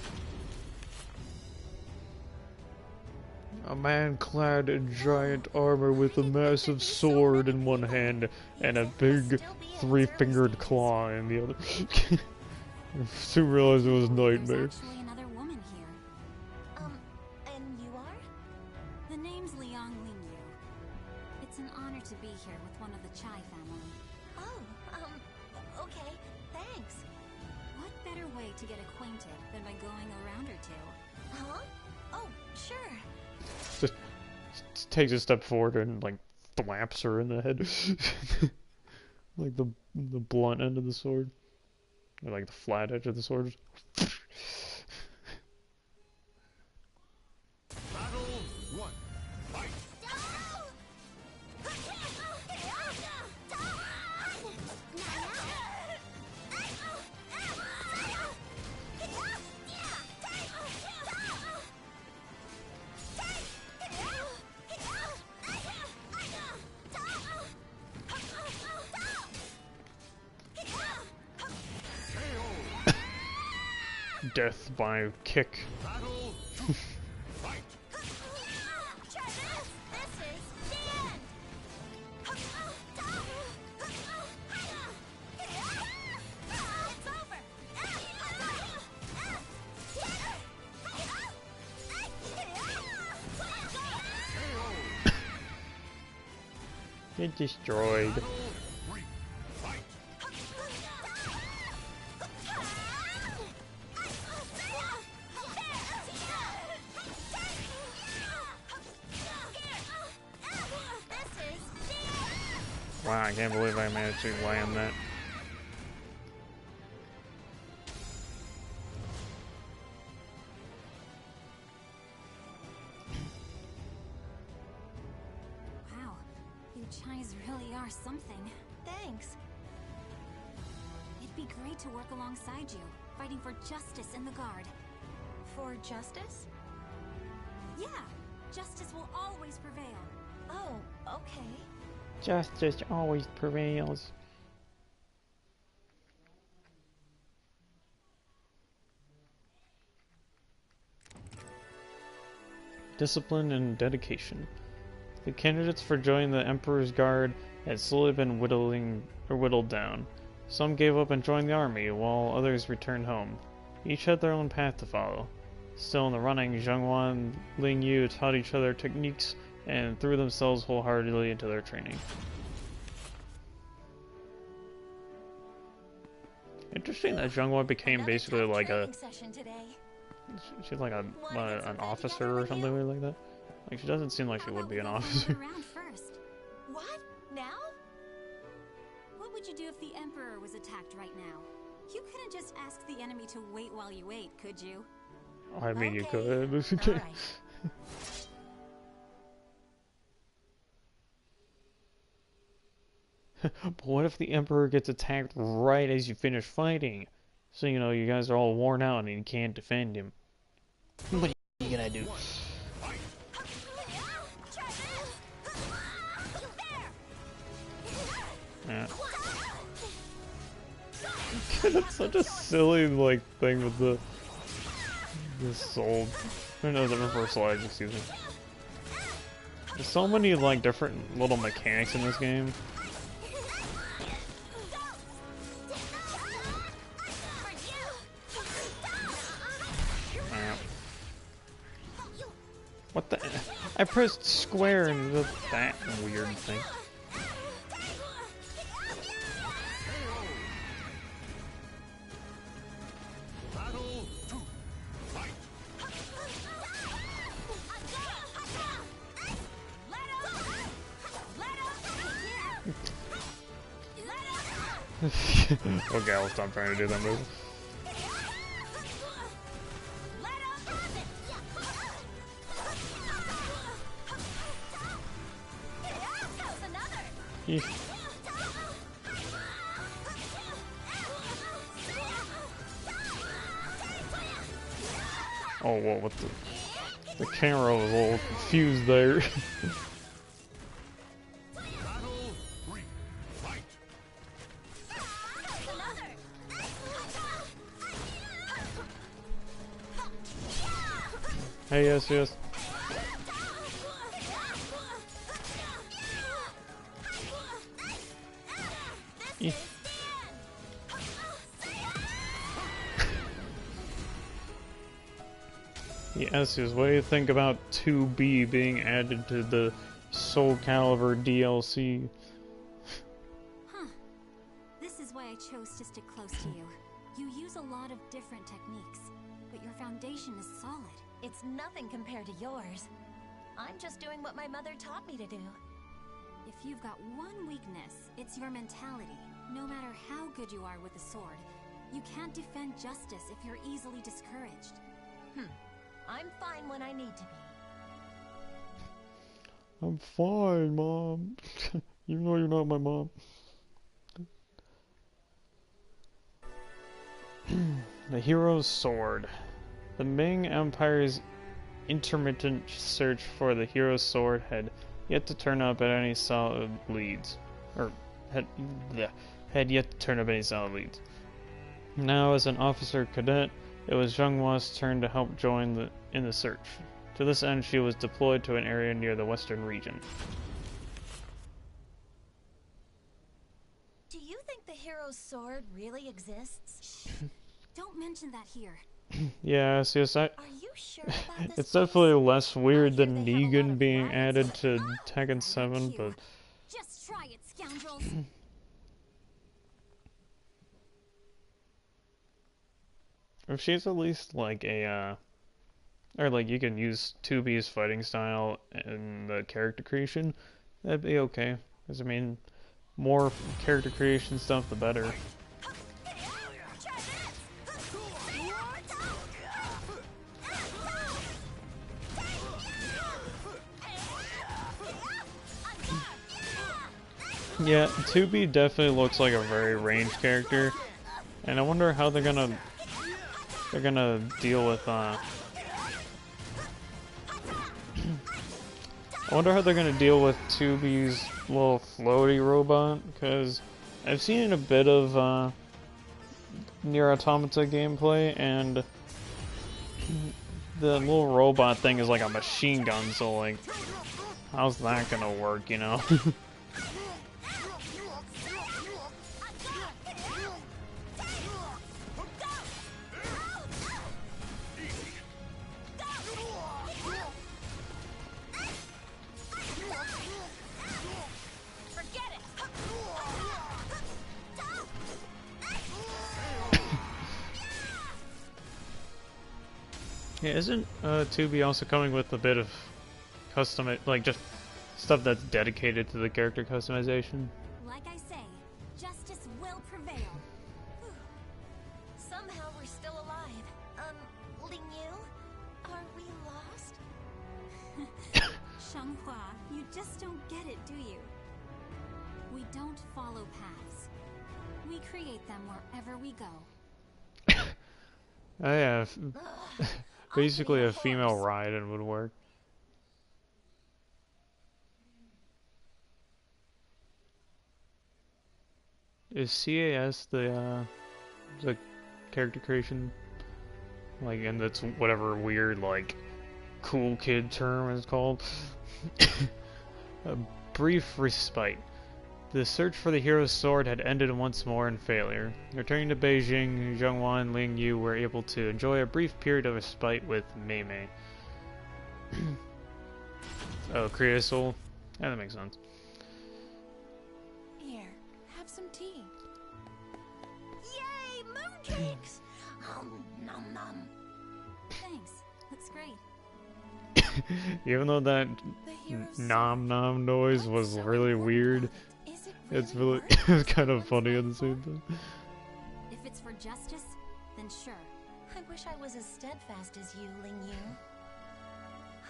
A man clad in giant armor with a massive sword in one hand and a big three-fingered claw in the other. I soon realized it was Nightmare. There's actually another woman here. And you are? The name's Liang Lingyu. It's an honor to be here with one of the Chai family. Oh, okay, thanks. What better way to get acquainted than by going around her two? Huh? Oh, sure. Just takes a step forward and like thwaps her in the head. Like the blunt end of the sword. Or like the flat edge of the sword. Battle 1. Fight! Death by kick. Battle 2. Fight! Try this! This is the end! It's over! Get destroyed. Battle 3. Fight! Wow, I can't believe I managed to land that. Wow, you Chais really are something. Thanks. It'd be great to work alongside you, fighting for justice in the Guard. For justice? Yeah, justice will always prevail. Oh, okay. Justice always prevails. Discipline and dedication. The candidates for joining the Emperor's Guard had slowly been whittled down. Some gave up and joined the army, while others returned home. Each had their own path to follow. Still in the running, Zhengwan and Ling Yu taught each other techniques and threw themselves wholeheartedly into their training. Interesting that Zhengwan became basically like a... She's like an officer or something weird like that. Like, she doesn't seem like she would be an officer. Around first. What? Now? What would you do if the Emperor was attacked right now? You couldn't just ask the enemy to wait while you ait, could you? I mean, you Okay. could. Alright. But what if the Emperor gets attacked right as you finish fighting? So, you know, you guys are all worn out and you can't defend him. What are you gonna do? Yeah. That's such a silly, like, thing with the soul. Or no, the reversal edge, excuse me. There's so many, like, different little mechanics in this game. What the? I pressed square and that weird thing. Battle 2. Fight! Okay, I'll stop trying to do that move. Eek. Oh, whoa, what the camera was a little confused there. Hey, yes, yes. Eek. Yes, yes. What do you think about 2B being added to the Soul Calibur DLC? Huh. This is why I chose to stick close to you. You use a lot of different techniques, but your foundation is solid. It's nothing compared to yours. I'm just doing what my mother taught me to do. If you've got one weakness, it's your mentality. No matter how good you are with a sword, you can't defend justice if you're easily discouraged. I'm fine when I need to be. I'm fine, Mom. You know you're not my mom. The Hero's Sword. The Ming Empire's intermittent search for the Hero's Sword had yet to turn up at any solid leads. Had yet to turn up any solid leads. Now, as an officer cadet, it was Zhenghua's turn to help join in the search. To this end, she was deployed to an area near the western region. Do you think the hero's sword really exists? Don't mention that here. Yes, yes, Are you sure about this? it's definitely less weird hear than they have a lot Negan of being riots. added to Tekken 7, but Just try it, scoundrels. if she's at least like a, or like you can use 2B's fighting style in the character creation, that'd be okay. Because, I mean, more character creation stuff, the better. Yeah, 2B definitely looks like a very ranged character, and I wonder how they're gonna deal with I wonder how they're gonna deal with 2B's little floaty robot, because I've seen a bit of Nier Automata gameplay, and the little robot thing is like a machine gun, so like, how's that gonna work, you know? Yeah, isn't 2B also coming with a bit of custom, like just stuff that's dedicated to the character customization? Like I say, justice will prevail. Somehow we're still alive. Ling Yu? Are we lost? Shanghua, you just don't get it, do you? We don't follow paths. We create them wherever we go. Oh yeah, basically a female Raiden would work. Is CAS the character creation, like, and that's whatever weird like cool kid term is called? A brief respite. The search for the hero's sword had ended once more in failure. Returning to Beijing, Zhenghua and Ling Yu were able to enjoy a brief period of respite with Mei Mei. Oh, Creosoul? Yeah, that makes sense. Here, have some tea. Yay, mooncakes! Nom nom. Thanks. Looks great. Even though that nom nom noise was really weird, it's really it's kind of funny at the same time. If it's for justice, then sure. I wish I was as steadfast as you, Ling Yu.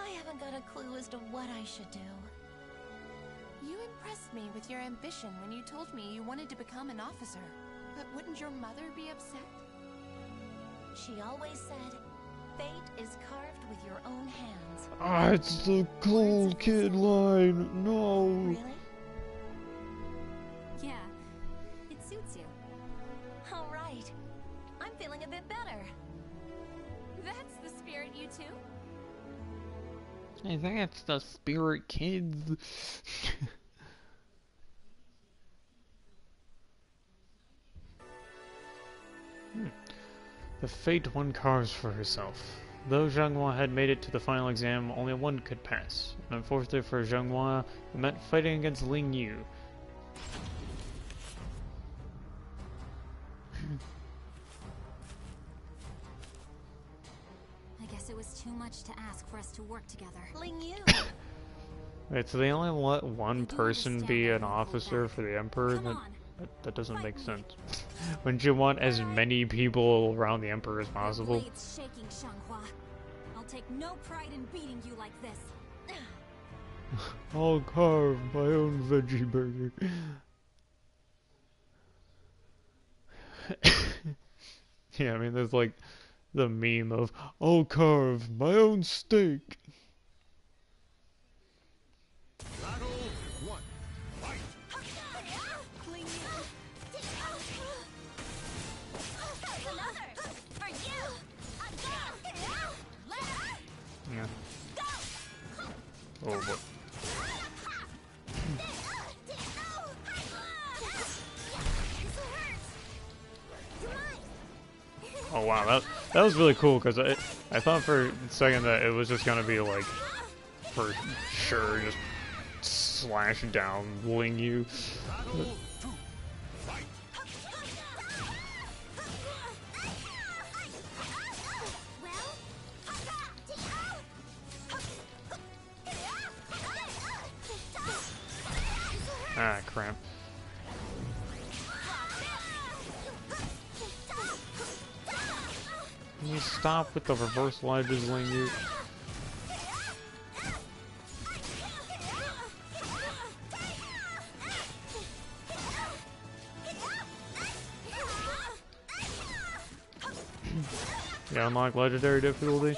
I haven't got a clue as to what I should do. You impressed me with your ambition when you told me you wanted to become an officer. But wouldn't your mother be upset? She always said, fate is carved with your own hands. Ah, it's the cool kid line. No. Really? Yeah, it suits you. All right. I'm feeling a bit better. That's the spirit, you two. Hey, that's the spirit, kids. The fate one carves for herself. Though Zhanghua had made it to the final exam, only one could pass. And unfortunately for Zhanghua, it meant fighting against Ling Yu. I guess it was too much to ask for us to work together. Ling Yu. Wait, so they only let one person be an officer for the Emperor? That doesn't make sense. Wouldn't you want as many people around the Emperor as possible? Your blade's shaking, Zhanghua. I'll take no pride in beating you like this. I'll carve my own veggie burger. Yeah, I mean, there's like the meme of, I'll carve my own steak. Battle 1. Fight! Yeah. Oh, boy. Oh wow, that was really cool because I thought for a second that it was just gonna be like for sure just slash down Ling Yu. Ah, cramp. Can you stop with the reverse ledges, Ling Yu? Yeah, unlock legendary difficulty.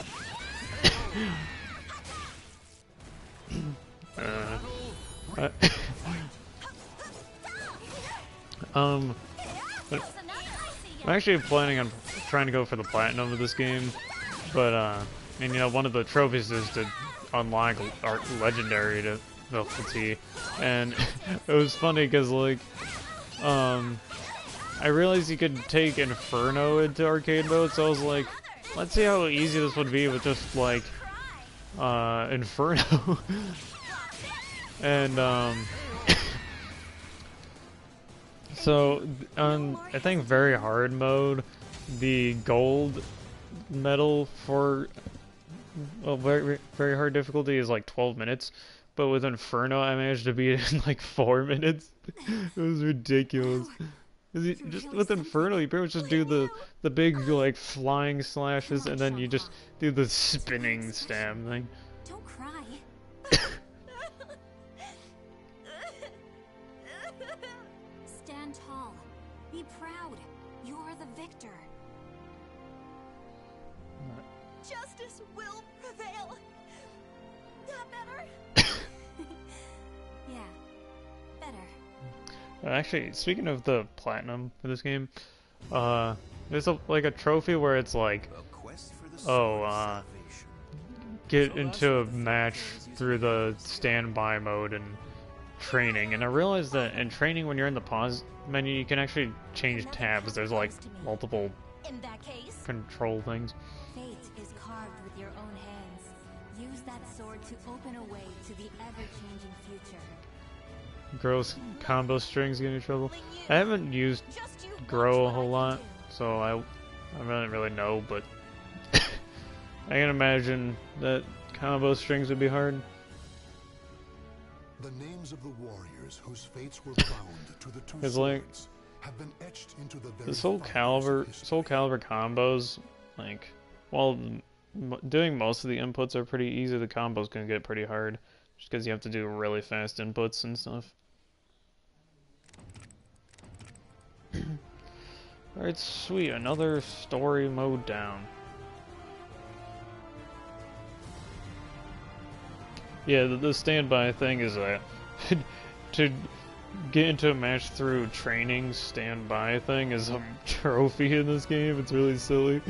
I'm actually planning on trying to go for the platinum of this game, but and you know, one of the trophies is to unlock legendary difficulty, and it was funny because like I realized you could take Inferno into arcade mode, so I was like, let's see how easy this would be with just like Inferno. And so on I think very hard mode, the gold medal for very hard difficulty is like 12 minutes, but with Inferno I managed to beat it in like 4 minutes. It was ridiculous. Just with Inferno, you pretty much just do the big like flying slashes, and then you just do the spinning stab thing. Don't cry. Stand tall. Be proud. You're the victor. Justice will prevail. That better? Yeah, better. Actually, speaking of the platinum for this game, there's like a trophy where it's like, get into a match through the standby mode and training. And I realized that in training, when you're in the pause menu, you can actually change tabs. There's like multiple control things. Fate is carved with your own hands. Use that sword to open a way to the ever-changing future. Gross combo strings get in trouble. I haven't used Grow a whole lot, so I don't really know, but I can imagine that combo strings would be hard. The names of the warriors whose fates were bound to the two swords have been etched into the very Soul Calibur combos, like, while doing most of the inputs are pretty easy, the combos can get pretty hard. just because you have to do really fast inputs and stuff. Alright, sweet, another story mode down. Yeah, the standby thing is that to get into a match through training standby thing is a trophy in this game. It's really silly.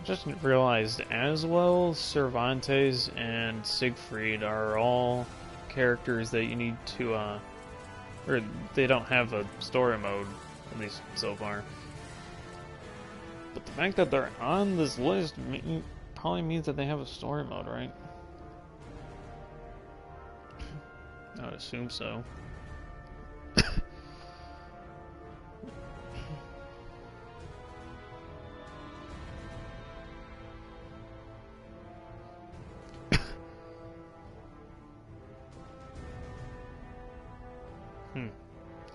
Just realized as well, Cervantes and Siegfried are all characters that you need to, or they don't have a story mode, at least so far. But the fact that they're on this list probably means that they have a story mode, right? I would assume so.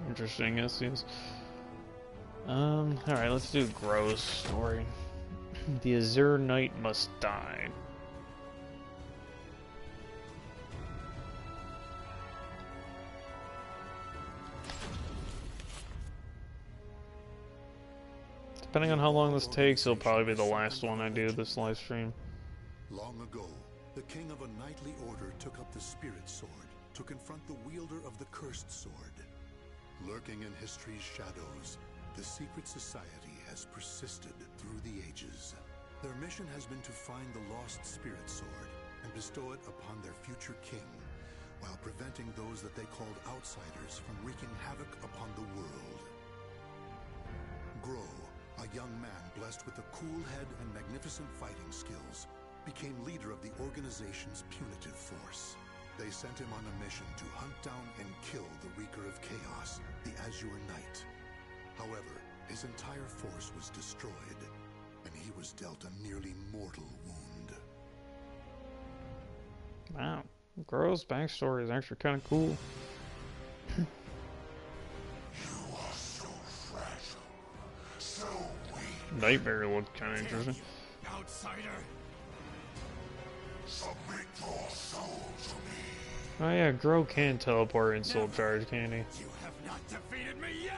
Interesting, yes. Alright, let's do Gro's story. The Azure Knight must die. Depending on how long this takes, it'll probably be the last one I do this live stream. Long ago, the king of a knightly order took up the spirit sword to confront the wielder of the cursed sword. Lurking in history's shadows, the secret society has persisted through the ages. Their mission has been to find the lost spirit sword and bestow it upon their future king, while preventing those that they called outsiders from wreaking havoc upon the world. Gro, a young man blessed with a cool head and magnificent fighting skills, became leader of the organization's punitive force. They sent him on a mission to hunt down and kill the Wreaker of Chaos, the Azure Knight. However, his entire force was destroyed, and he was dealt a nearly mortal wound. Wow, Gro's backstory is actually kind of cool. You are so fragile, so weak. Nightmare looked kind of interesting. Outsider! Submit your soul to me. Oh yeah, Gro can teleport in Soul Charge, can he? You have not defeated me yet!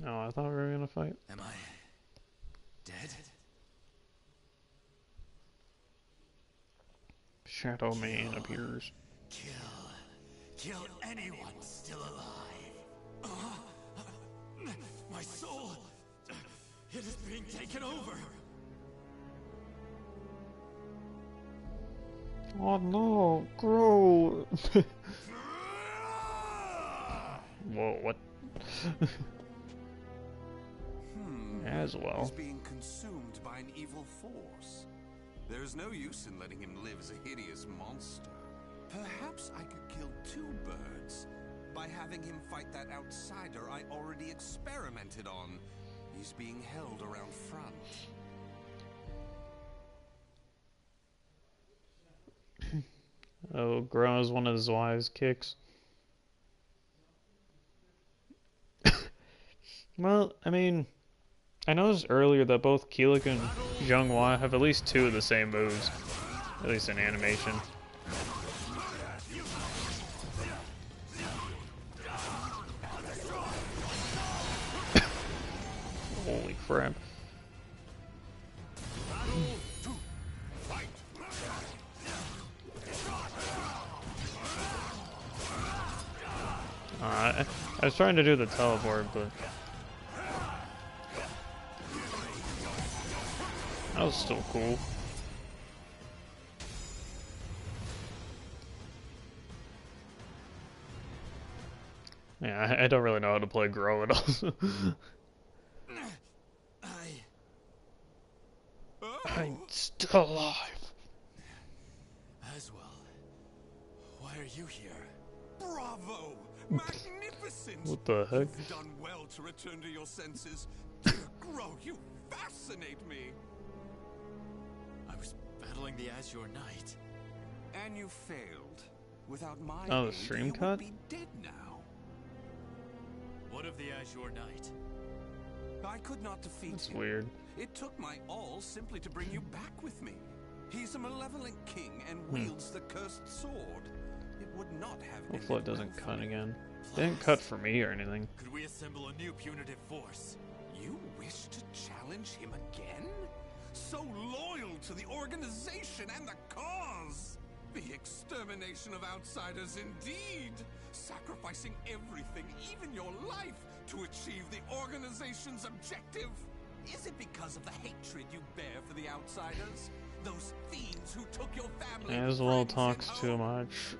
Oh, I thought we were gonna fight. Am I dead? Shadow Man appears. Kill anyone still alive. My soul, it is being taken over. Oh no, Gro! Whoa, what? As well. He's being consumed by an evil force. There's no use in letting him live as a hideous monster. Perhaps I could kill two birds by having him fight that outsider I already experimented on. He's being held around front. Oh, Gro is one of Zwai's kicks. Well, I mean, I noticed earlier that both Keelik and Zhonghua have at least two of the same moves, at least in animation. Holy crap. I was trying to do the teleport, but that was still cool. Yeah, I don't really know how to play Gro at all. I'm still alive. As well. Why are you here? Bravo! Magnificent! What the heck? You've done well to return to your senses. hero! You fascinate me! I was battling the Azure Knight. And you failed. Without my Oh, the aid, stream you cut? would be dead now. What of the Azure Knight? I could not defeat That's him. weird. It took my all simply to bring you back with me. He's a malevolent king and wields the cursed sword. It would not have Hopefully it ended doesn't well cut for me. again. It didn't cut for me or anything. Could we assemble a new punitive force? You wish to challenge him again? So loyal to the organization and the cause! The extermination of outsiders indeed! Sacrificing everything, even your life, to achieve the organization's objective! Is it because of the hatred you bear for the outsiders? Those fiends who took your family, As well friends, talks and too home? much.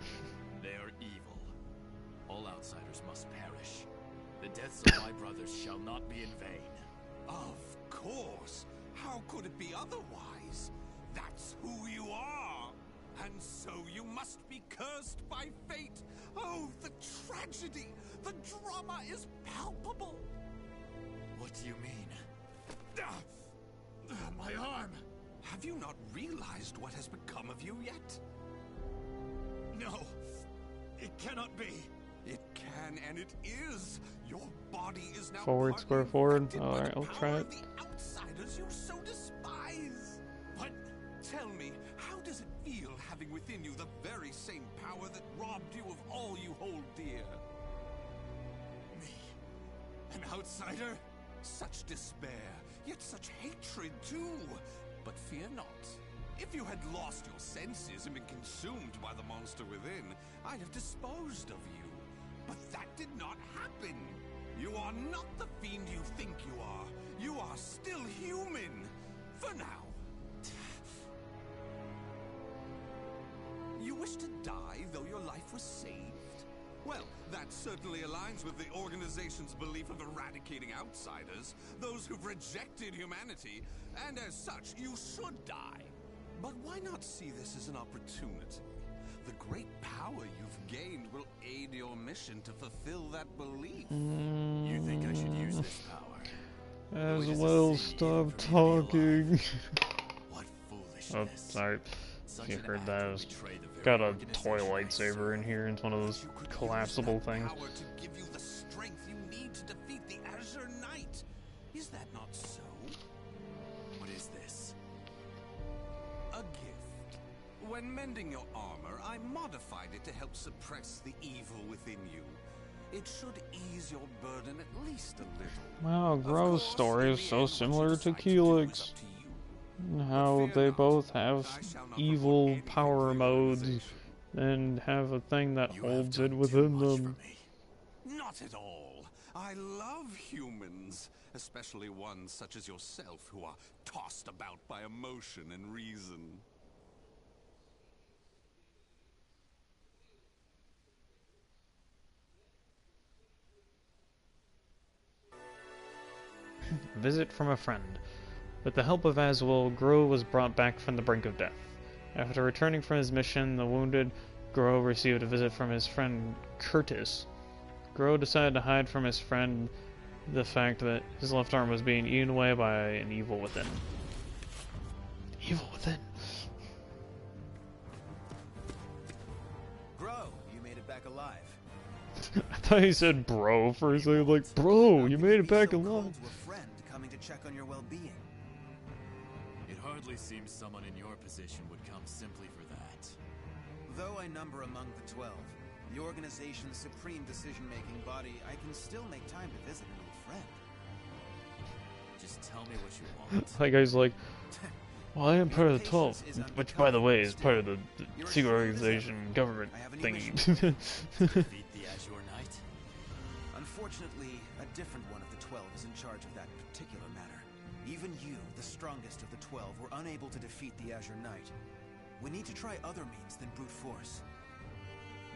They are evil. All outsiders must perish. The deaths of my brothers shall not be in vain. Of course! How could it be otherwise? That's who you are! And so you must be cursed by fate! Oh, the tragedy! The drama is palpable! What do you mean? My arm! Have you not realized what has become of you yet? No! It cannot be! It can and it is! Your body is now Forward, square forward. Alright, I'll try it. the outsiders you so despise! What? Tell me, how does it feel having within you the very same power that robbed you of all you hold dear? Me? An outsider? Such despair, yet such hatred too! But fear not. If you had lost your senses and been consumed by the monster within, I'd have disposed of you. But that did not happen. You are not the fiend you think you are. You are still human. For now. You wish to die, though your life was saved? Well, that certainly aligns with the organization's belief of eradicating outsiders, those who've rejected humanity, and as such, you should die. But why not see this as an opportunity? The great power you've gained will aid your mission to fulfill that belief. You think I should use this power? As well, stop talking. What Oh, foolishness. sorry. Such If you an heard act that, would it's betray the very got a organization toy I lightsaber in serve. here. It's one of those You could use collapsible that things. power to give you the strength you need to defeat the Azure Knight. Is that not so? What is this? A gift. When mending your armor, I modified it to help suppress the evil within you. It should ease your burden at least a little. Wow, Of Grow's course, story in is the so end, what you similar to decide to do is Keelix. up to you. And how But fear they not, both have I shall not evil report anything power to the modes organization. and have a thing that You have holds done it too within much them. for me. Not at all. I love humans, especially ones such as yourself who are tossed about by emotion and reason. Visit from a friend. With the help of Aswell, Grow was brought back from the brink of death. After returning from his mission, the wounded Grow received a visit from his friend Curtis. Grow decided to hide from his friend the fact that his left arm was being eaten away by an evil within. Evil within. Grow, you made it back alive. I thought he said bro for a second, like, bro, you made it back So alive. cold to a friend coming to check on your well-being. It hardly seems someone in your position would come simply for that. Though I number among the 12, the organization's supreme decision-making body, I can still make time to visit an old friend. Just tell me what you want. That guy's like, well, I am part of the 12, which, by the way, is part of the secret organization government thingy. Defeat the Azure Knight? Unfortunately, a different one of the 12 is in charge of that particular matter. Even you, the strongest of the 12, were unable to defeat the Azure Knight. We need to try other means than brute force.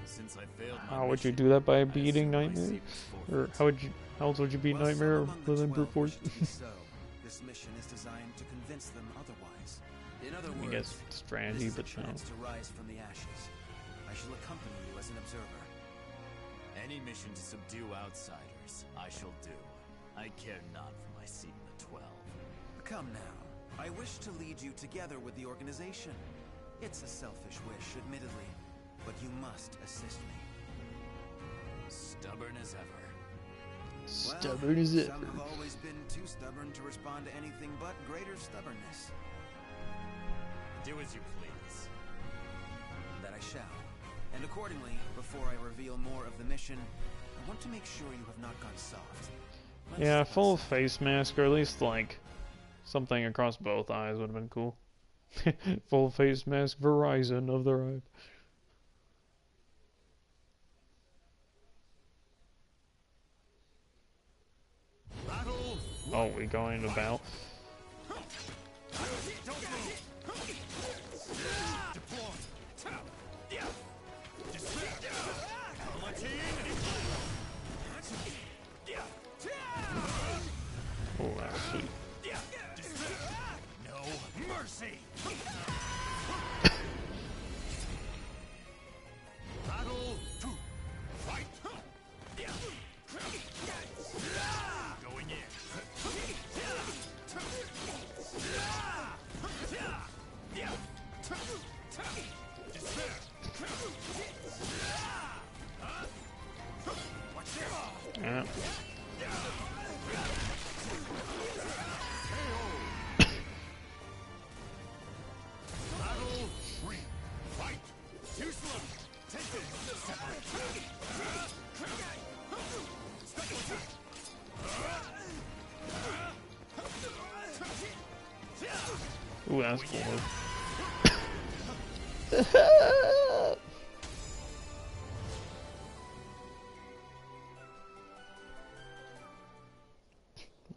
Since I failed my How would you mission, do that by I beating assume my Nightmare? seat was Or forfeit. how else would you beat While some Nightmare among the within 12 brute force? wish to be so, this mission is designed to convince them otherwise. In other I words, guess it's this Strandy, is a but no. chance to rise from the ashes. I shall accompany you as an observer. Any mission to subdue outsiders, I shall do. I care not for my seat in the 12. Come now. I wish to lead you together with the organization. It's a selfish wish, admittedly, but you must assist me. Stubborn as ever. Stubborn as ever. Some have always been too stubborn to respond to anything but greater stubbornness. Do as you please. That I shall. And accordingly, before I reveal more of the mission, I want to make sure you have not gone soft. Yeah, full face mask, or at least like something across both eyes would have been cool. Full face mask Verizon of the ride. Oh, we going to battle? Oh, that's sweet. No mercy. Battle to fight. Going in. Yeah. Battle 3. Fight. Too slow. Take this. Ooh, that's cool.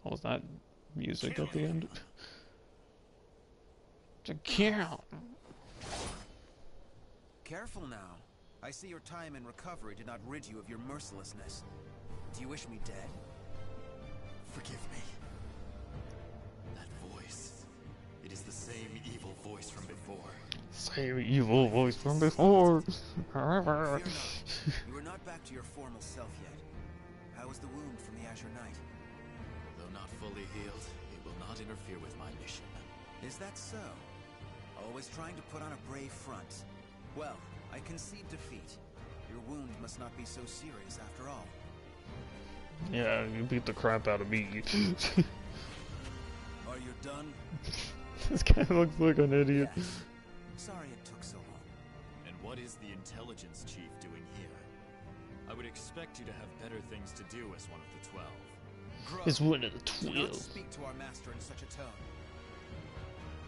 What was that music at the end? To kill. Careful now. I see your time in recovery did not rid you of your mercilessness. Do you wish me dead? Forgive me. That voice. It is the same evil voice from before. Same evil voice from before. Fear not. You are not back to your formal self yet. How was the wound from the Azure Knight? Though not fully healed, it will not interfere with my mission. Is that so? Always trying to put on a brave front. Well, I concede defeat. Your wound must not be so serious after all. Yeah, you beat the crap out of me. Are you done? This guy looks like an idiot. Yes. Sorry it took so long. And what is the intelligence chief doing here? I would expect you to have better things to do as one of the 12. Grow. It's one of the Do not 12. speak to our master in such a tone.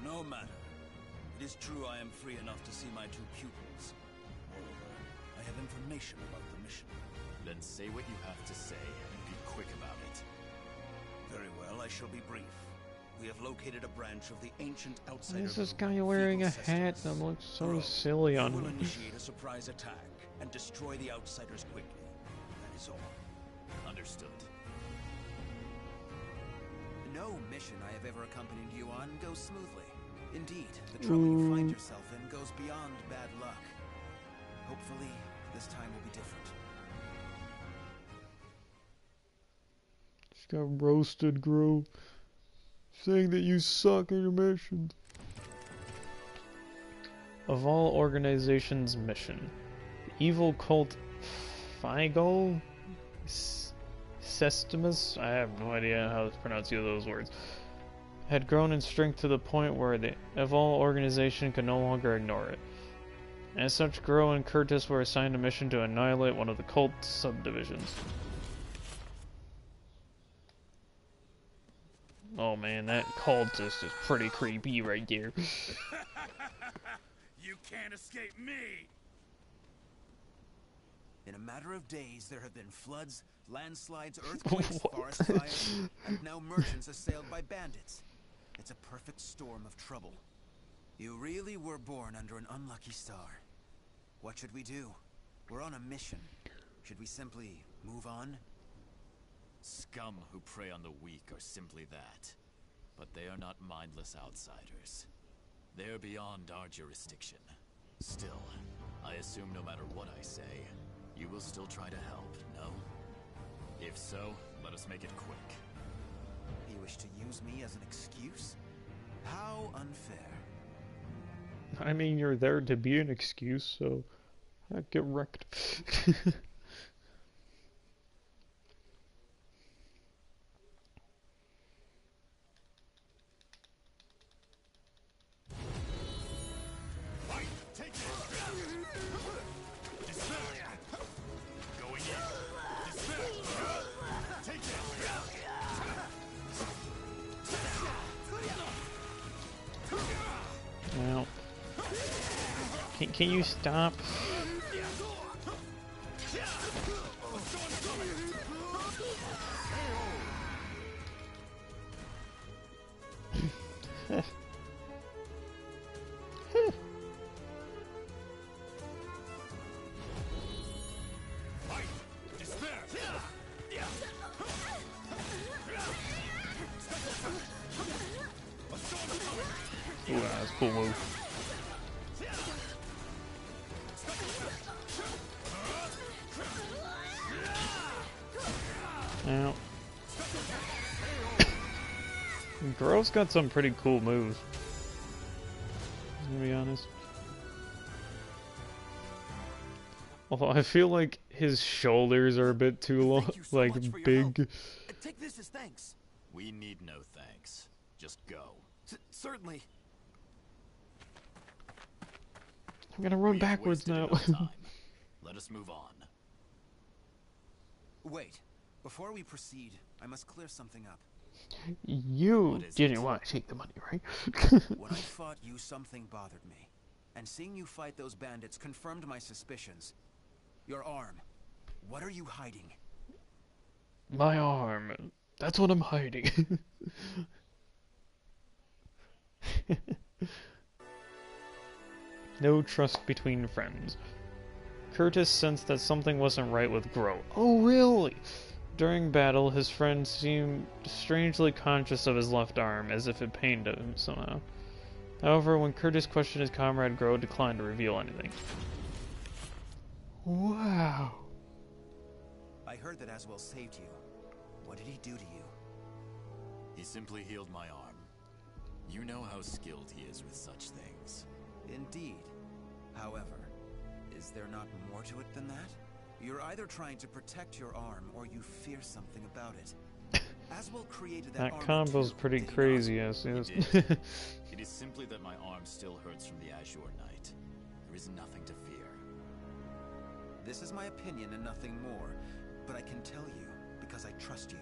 No matter. It is true I am free enough to see my two pupils. Moreover, I have information about the mission. Then say what you have to say, and be quick about it. Very well, I shall be brief. We have located a branch of the ancient outsider. Why is this group, guy wearing a Feeble hat Systems. that looks so Grow. silly on We will him? initiate a surprise attack and destroy the outsiders quickly. That is all. Understood. No mission I have ever accompanied you on goes smoothly. Indeed, the trouble you find yourself in goes beyond bad luck. Hopefully, this time will be different. Just got roasted, Gru. Saying that you suck at your missions. Of all organizations' mission, the evil cult Figol? Sestimus? I have no idea how to pronounce either of those words. Had grown in strength to the point where the Evol organization could no longer ignore it. As such, Gro and Curtis were assigned a mission to annihilate one of the cult subdivisions. Oh man, that cultist is pretty creepy right there. You can't escape me! In a matter of days, there have been floods, landslides, earthquakes, forest fires, and now merchants assailed by bandits. It's a perfect storm of trouble. You really were born under an unlucky star. What should we do? We're on a mission. Should we simply move on? Scum who prey on the weak are simply that. But they are not mindless outsiders. They're beyond our jurisdiction. Still, I assume no matter what I say, you will still try to help, no? If so, let us make it quick. me as an excuse? How unfair. I mean, you're there to be an excuse, so get wrecked. Now, can you stop? Ooh, that's a cool move. Now, Girl's got some pretty cool moves, to be honest. Although I feel like his shoulders are a bit too long, like big. Take this as thanks. We need no thanks. Just go. Certainly. I'm gonna run backwards now. Let us move on. Wait. Before we proceed, I must clear something up. You didn't want to take the money, right? When I fought you, something bothered me. And seeing you fight those bandits confirmed my suspicions. Your arm. What are you hiding? My arm. That's what I'm hiding. No trust between friends. Curtis sensed that something wasn't right with Grow. Oh, really? During battle, his friend seemed strangely conscious of his left arm, as if it pained him somehow. However, when Curtis questioned his comrade, Grow declined to reveal anything. Wow. I heard that Aswell saved you. What did he do to you? He simply healed my arm. You know how skilled he is with such things. Indeed. However, is there not more to it than that? You're either trying to protect your arm, or you fear something about it. Aswell created that combo's too, pretty crazy, yes. It is simply that my arm still hurts from the Azure Knight. There is nothing to fear. This is my opinion and nothing more, but I can tell you because I trust you.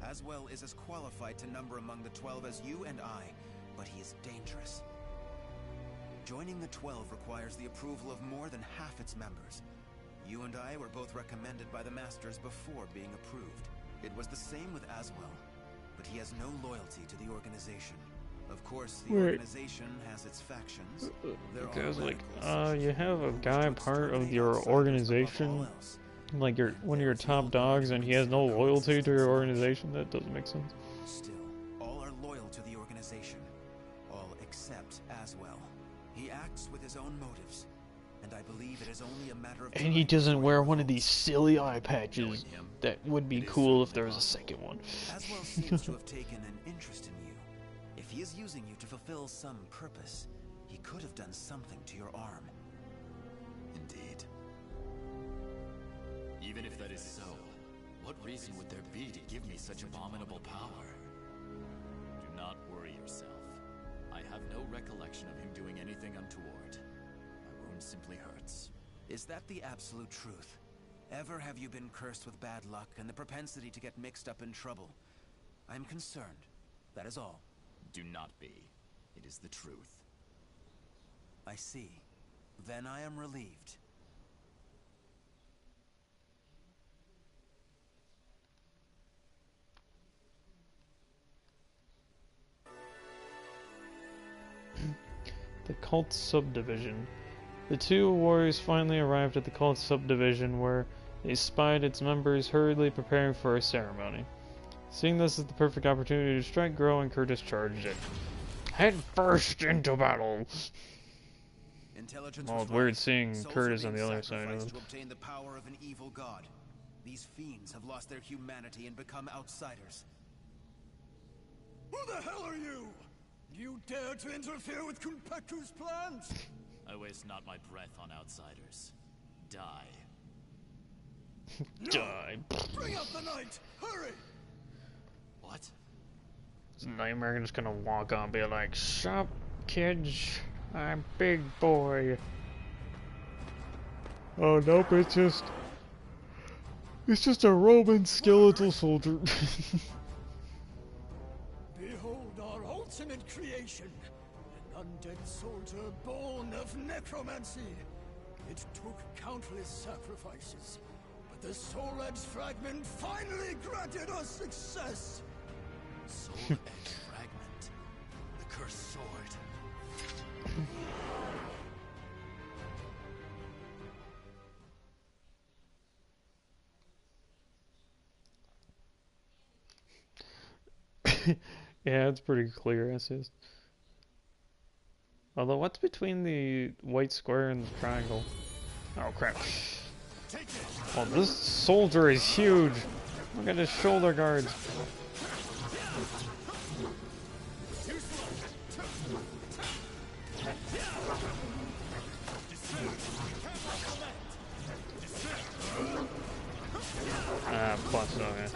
Aswell is as qualified to number among the 12 as you and I, but he is dangerous. Joining the 12 requires the approval of more than half its members. You and I were both recommended by the Masters before being approved. It was the same with Aswell, but he has no loyalty to the organization. Of course, the organization has its factions. Because, like, you have a guy part of your organization, like one of your top dogs, and he has no loyalty to your organization? That doesn't make sense. Still, all are loyal to the organization. All except Aswell. He acts with his own motives, and I believe it is only a matter of time. And he doesn't wear one of these silly eye patches. That would be cool if there was a second one. Aswell seems to have taken an interest in you. If he is using you to fulfill some purpose, he could have done something to your arm. Indeed. Even if that is so, what reason would there be to give me such abominable power? Do not worry yourself. I have no recollection of him doing anything untoward. My wound simply hurts. Is that the absolute truth? Ever have you been cursed with bad luck and the propensity to get mixed up in trouble? I'm concerned. That is all. Do not be. It is the truth. I see. Then I am relieved. The cult subdivision. The two warriors finally arrived at the cult subdivision, where they spied its members hurriedly preparing for a ceremony. Seeing this as the perfect opportunity to strike, Grow and Curtis charged it. Head first into battle! Well, it's weird seeing Curtis on the other side of it. To obtain the power of an evil god. These fiends have lost their humanity and become outsiders. Who the hell are you? You dare to interfere with Kunpeku's plans? I waste not my breath on outsiders. Die. Die. Bring out the knight! Hurry! What? This Nightmare just gonna walk on and be like, "Sup, kids? I'm big boy." Oh nope, it's just a Roman skeletal soldier. Behold our ultimate creation, an undead soldier born of necromancy. It took countless sacrifices, but the Soul Edge fragment finally granted us success. Soul Edge fragment. The cursed sword. Yeah, it's pretty clear. It's just. Although, what's between the white square and the triangle? Oh crap! Oh, this soldier is huge. Look at his shoulder guards. Plus, okay.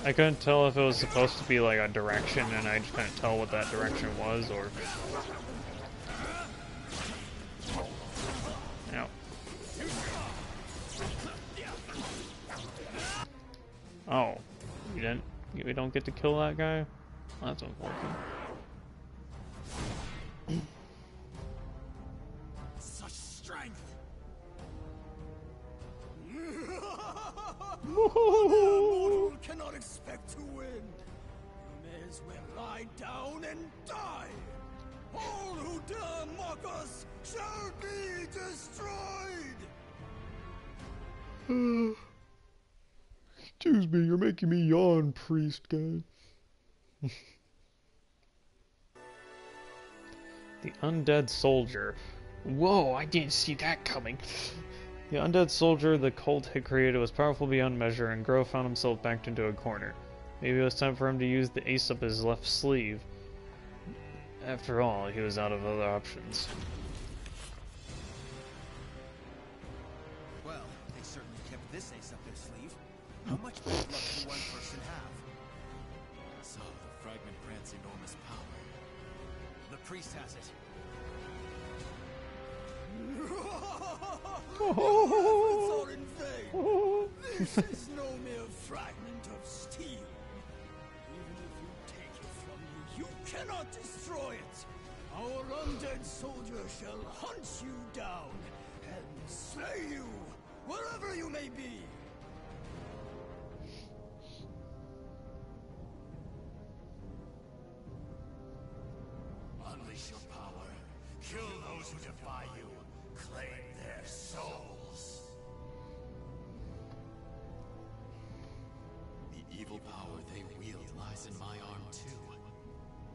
I couldn't tell if it was supposed to be like a direction and I just couldn't tell what that direction was, or... Ow. Oh, we don't get to kill that guy? Well, that's unfortunate. Such strength! Mortal cannot expect to win. You may as well lie down and die. All who dare mock us shall be destroyed. Excuse me, you're making me yawn, priest guy. The undead soldier. Whoa, I didn't see that coming. The undead soldier the cult had created was powerful beyond measure, and Gro found himself backed into a corner. Maybe it was time for him to use the ace up his left sleeve. After all, he was out of other options. Well, they certainly kept this ace up their sleeve. How much bad luck can one person have? So, the fragment grants enormous power. The priest has it. Your efforts are in vain. This is no mere fragment of steel. Even if you take it from me, you cannot destroy it. Our undead soldier shall hunt you down and slay you wherever you may be. Unleash your power. Kill those who defy you. Claim their souls. The evil power they wield lies in my arm too.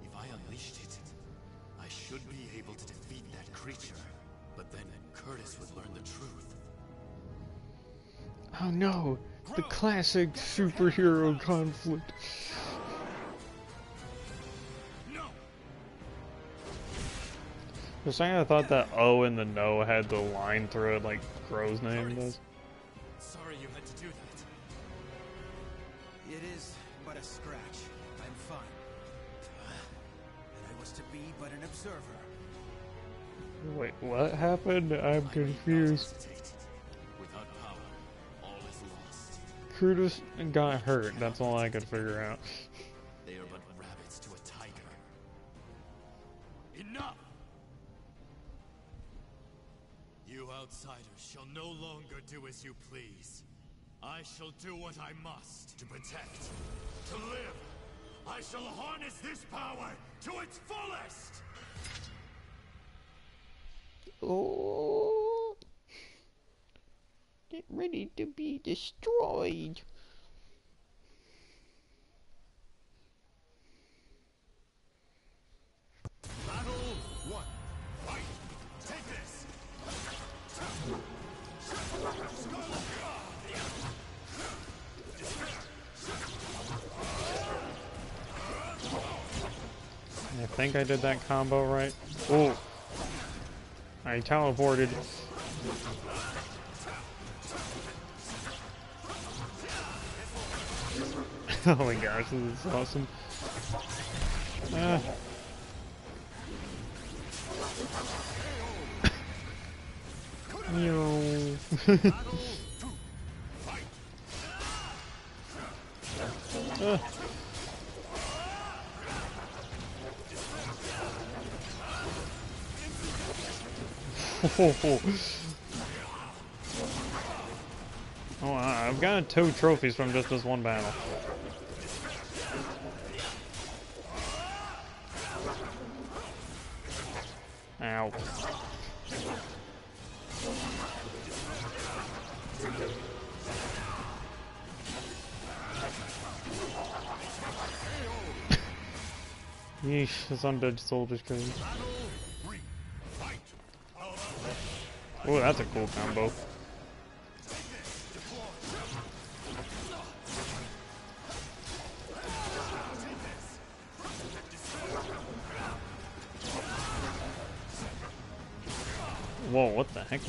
If I unleashed it, I should be able to defeat that creature. But then Curtis would learn the truth. Oh no, the classic superhero conflict. For a second I thought that O in the no had the line through it like Gro's name does. Sorry you had to do that. It is but a scratch. I'm fine. And I was to be but an observer. Wait, what happened? I'm confused. Without power, all is lost. Curtis got hurt, that's all I could figure out. They are but rabbits to a tiger. Enough! You outsiders shall no longer do as you please. I shall do what I must to protect, to live. I shall harness this power to its fullest! Oh, get ready to be destroyed. Battle 1. Fight! Take this! think I did that combo right. Oh, I teleported. Oh my gosh, this is awesome. Oh, I've got 2 trophies from just this one battle. Ow. Yeesh, this undead soldier's crazy. Oh, that's a cool combo. Whoa, what the heck?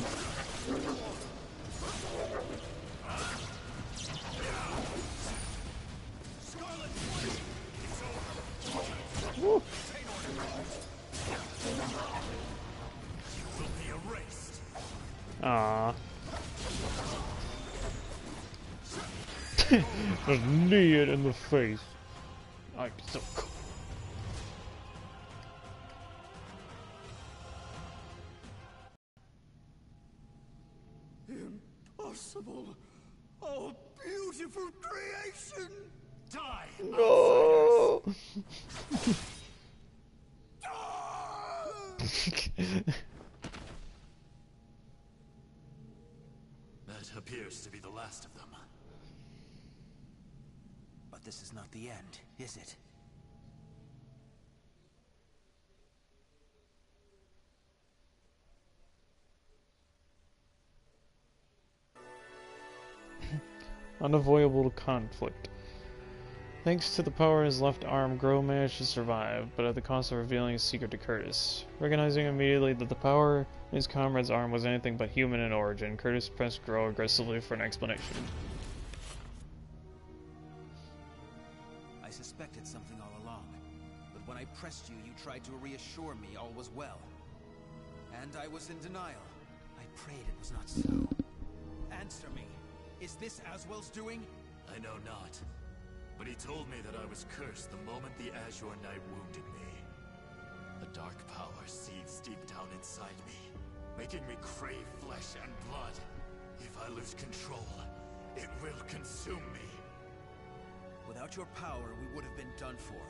Woo. Ah. Just knee it in the face. I'm so cool. Impossible! Oh, beautiful creation! Die! No! That appears to be the last of them. But this is not the end, is it? Unavoidable conflict. Thanks to the power in his left arm, Grow managed to survive, but at the cost of revealing his secret to Curtis. Recognizing immediately that the power in his comrade's arm was anything but human in origin, Curtis pressed Grow aggressively for an explanation. I suspected something all along, but when I pressed you, you tried to reassure me all was well. And I was in denial. I prayed it was not so. Answer me. Is this Aswell's doing? I know not. But he told me that I was cursed the moment the Azure Knight wounded me. A dark power seethes deep down inside me, making me crave flesh and blood. If I lose control, it will consume me. Without your power, we would have been done for.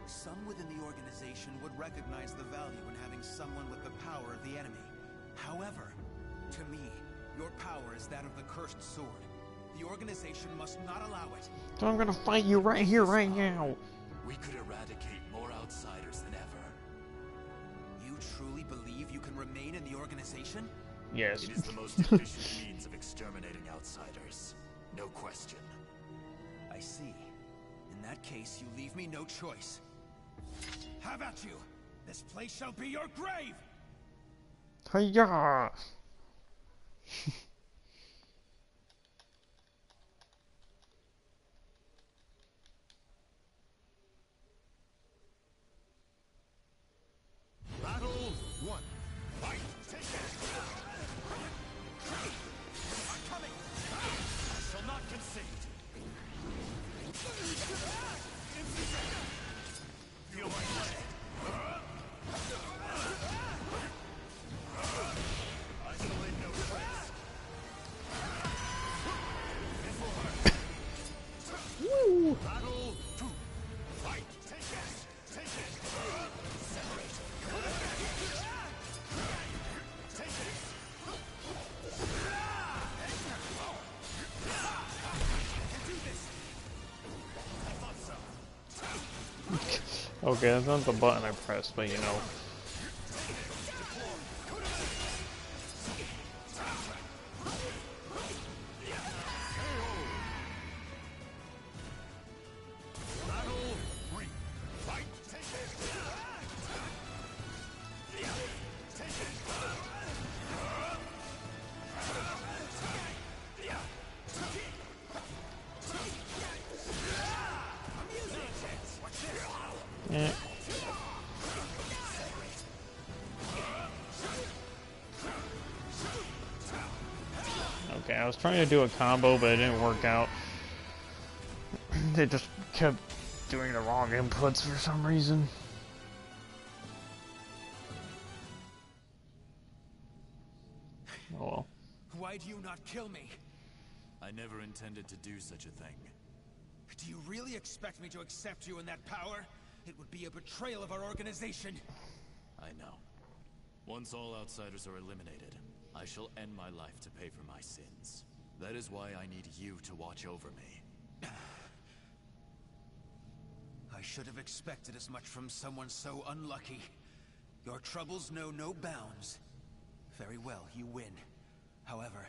Some within the organization would recognize the value in having someone with the power of the enemy. However, to me, your power is that of the cursed sword. The organization must not allow it. So I'm gonna fight you right here, right now. We could eradicate more outsiders than ever. You truly believe you can remain in the organization? Yes. It is the most efficient means of exterminating outsiders. No question. I see. In that case, you leave me no choice. Have at you! This place shall be your grave! Hiya! Battle 1. Fight! Take it! I'm coming! I shall not concede! Feel my blade! I shall leave no trace. Woo! Battle 2. Fight! Take it! Take it! Separate! Take it! I can do this! I thought so. Okay, that's not the button I pressed, but you know. Battle 3. Fight! Take it! Eh. Okay, I was trying to do a combo, but it didn't work out. They just kept doing the wrong inputs for some reason. Oh well. Why do you not kill me? I never intended to do such a thing. Do you really expect me to accept you in that power? It would be a betrayal of our organization. I know. Once all outsiders are eliminated, I shall end my life to pay for my sins. That is why I need you to watch over me. I should have expected as much from someone so unlucky. Your troubles know no bounds. Very well, you win. However,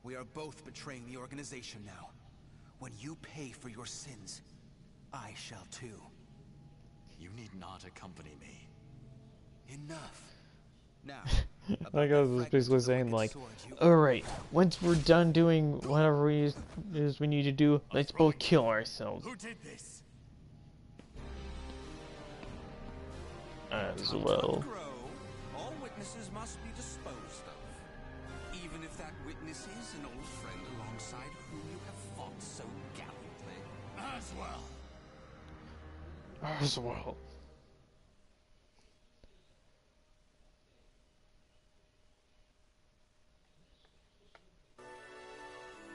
we are both betraying the organization now. When you pay for your sins, I shall too. You need not accompany me. Enough. Now, Like I was basically saying, like, alright, once we're done doing whatever we need to do, let's both kill ourselves. Who did this? As well. All witnesses must be disposed of. Even if that witness is an old friend alongside whom you have fought so gallantly. As well. As well.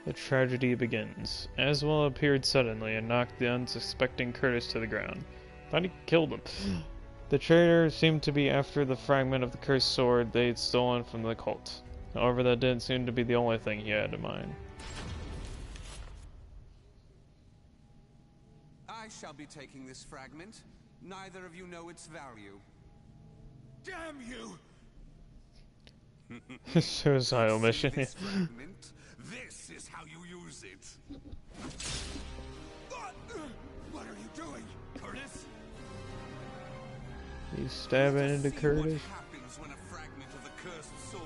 The tragedy begins. Aswell appeared suddenly and knocked the unsuspecting Curtis to the ground. Thought he killed him. The traitor seemed to be after the fragment of the cursed sword they had stolen from the cult. However, that didn't seem to be the only thing he had in mind. I shall be taking this fragment. Neither of you know its value. damn you! Suicidal mission. This fragment, this is how you use it. What are you doing, Curtis? He's stabbing into Curtis. What happens when a fragment of the cursed sword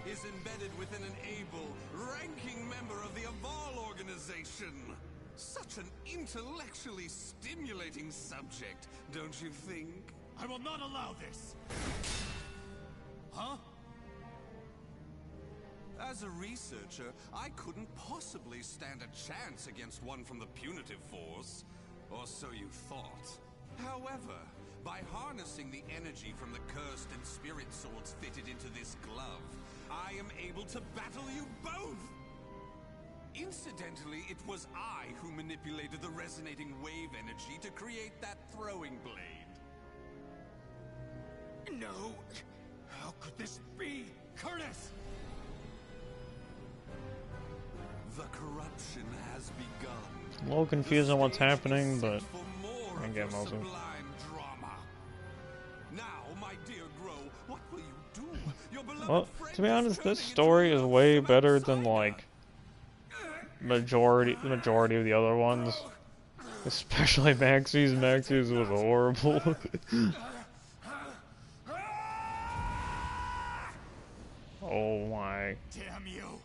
is embedded within an able, ranking member of the Aval organization? Such an intellectually stimulating subject, don't you think? I will not allow this! Huh? As a researcher, I couldn't possibly stand a chance against one from the punitive force. Or so you thought. However, by harnessing the energy from the cursed and spirit swords fitted into this glove, I am able to battle you both! Incidentally, it was I who manipulated the resonating wave energy to create that throwing blade. No! How could this be? Curtis! The corruption has begun. A little confused on what's happening, but I get most of it. Well, to be honest, this story is way better than like majority of the other ones. Especially Maxie's. Maxie's was horrible. Oh my. Damn you!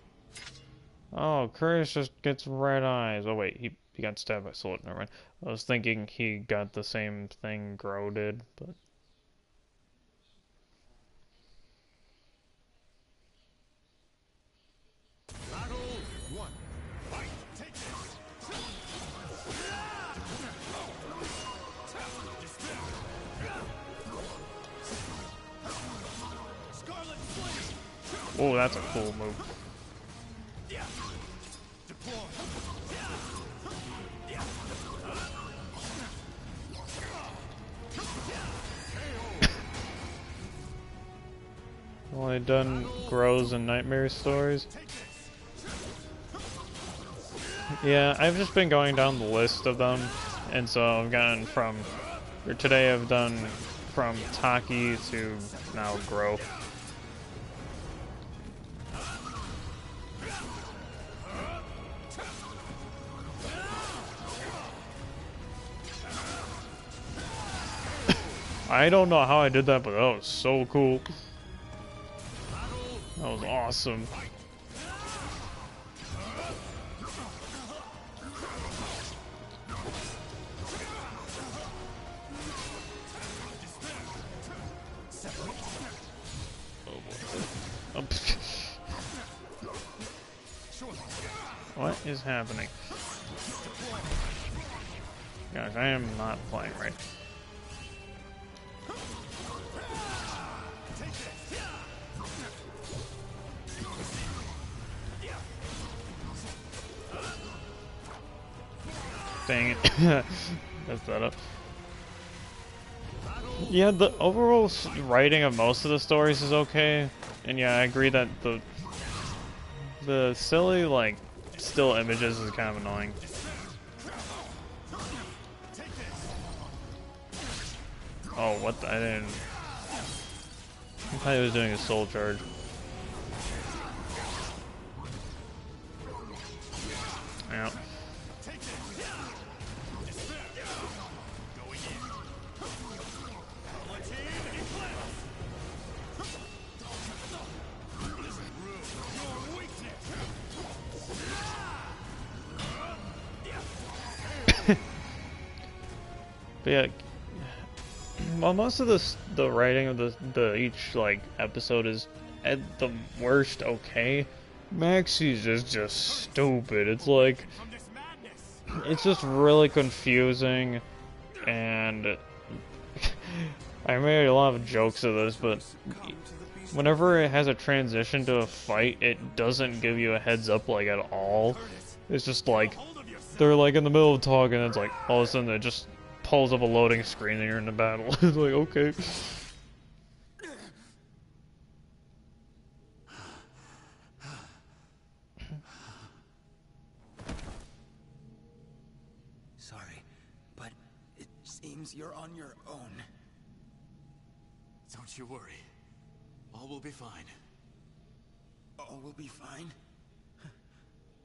Oh, Curtis just gets red eyes. Oh wait, he got stabbed by sword. Never mind. I was thinking he got the same thing Grow did, but. Battle 1. Fight! Take this! Oh, that's a cool move. Only done Grows and Nightmare stories. Yeah, I've just been going down the list of them, and so I've gotten from, or today I've done from Taki to now Grow. I don't know how I did that, but that was so cool. That was awesome. What is happening? Gosh, I am not playing right. Dang it. Messed that up. Yeah, the overall writing of most of the stories is okay. And yeah, I agree that the silly, like, still images is kind of annoying. Oh, what the, I didn't... I thought he was doing a soul charge. Yeah. But yeah, well, most of the writing of the each like episode is at the worst okay. Maxie's is just stupid. It's like it's just really confusing, and I made a lot of jokes of this, but whenever it has a transition to a fight, it doesn't give you a heads up like at all. It's just like they're like in the middle of talking, and it's like all of a sudden it just pulls up a loading screen and you're in the battle. It's like, okay. Sorry, but it seems you're on your own. Don't you worry. All will be fine. All will be fine?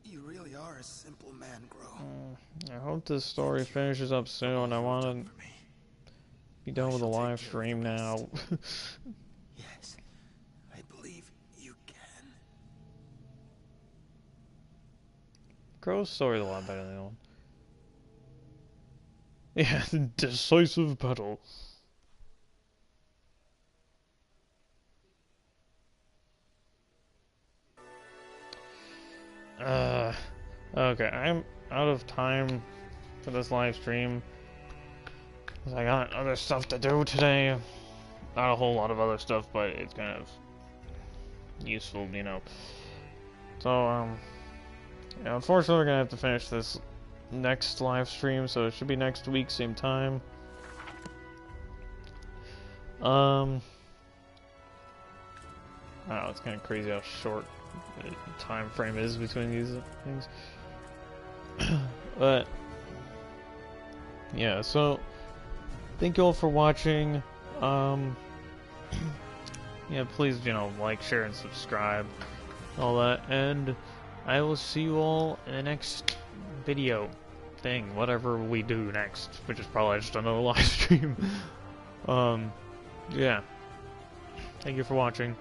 You really are a simple man, Gro. I hope this story finishes up soon. I want to be done with the live stream now. Yes, I believe you can. Gro's story is a lot better than the other one. Yeah, the decisive battle. Okay, I'm out of time for this live stream. 'Cause I got other stuff to do today. Not a whole lot of other stuff, but it's kind of useful, you know. So, yeah, unfortunately we're gonna have to finish this next live stream, so it should be next week, same time. I don't know, it's kind of crazy how short the time frame is between these things. But yeah, so thank you all for watching. Yeah, please, you know, like, share, and subscribe, all that, and I will see you all in the next video thing, whatever we do next, which is probably just another live stream. Yeah. Thank you for watching.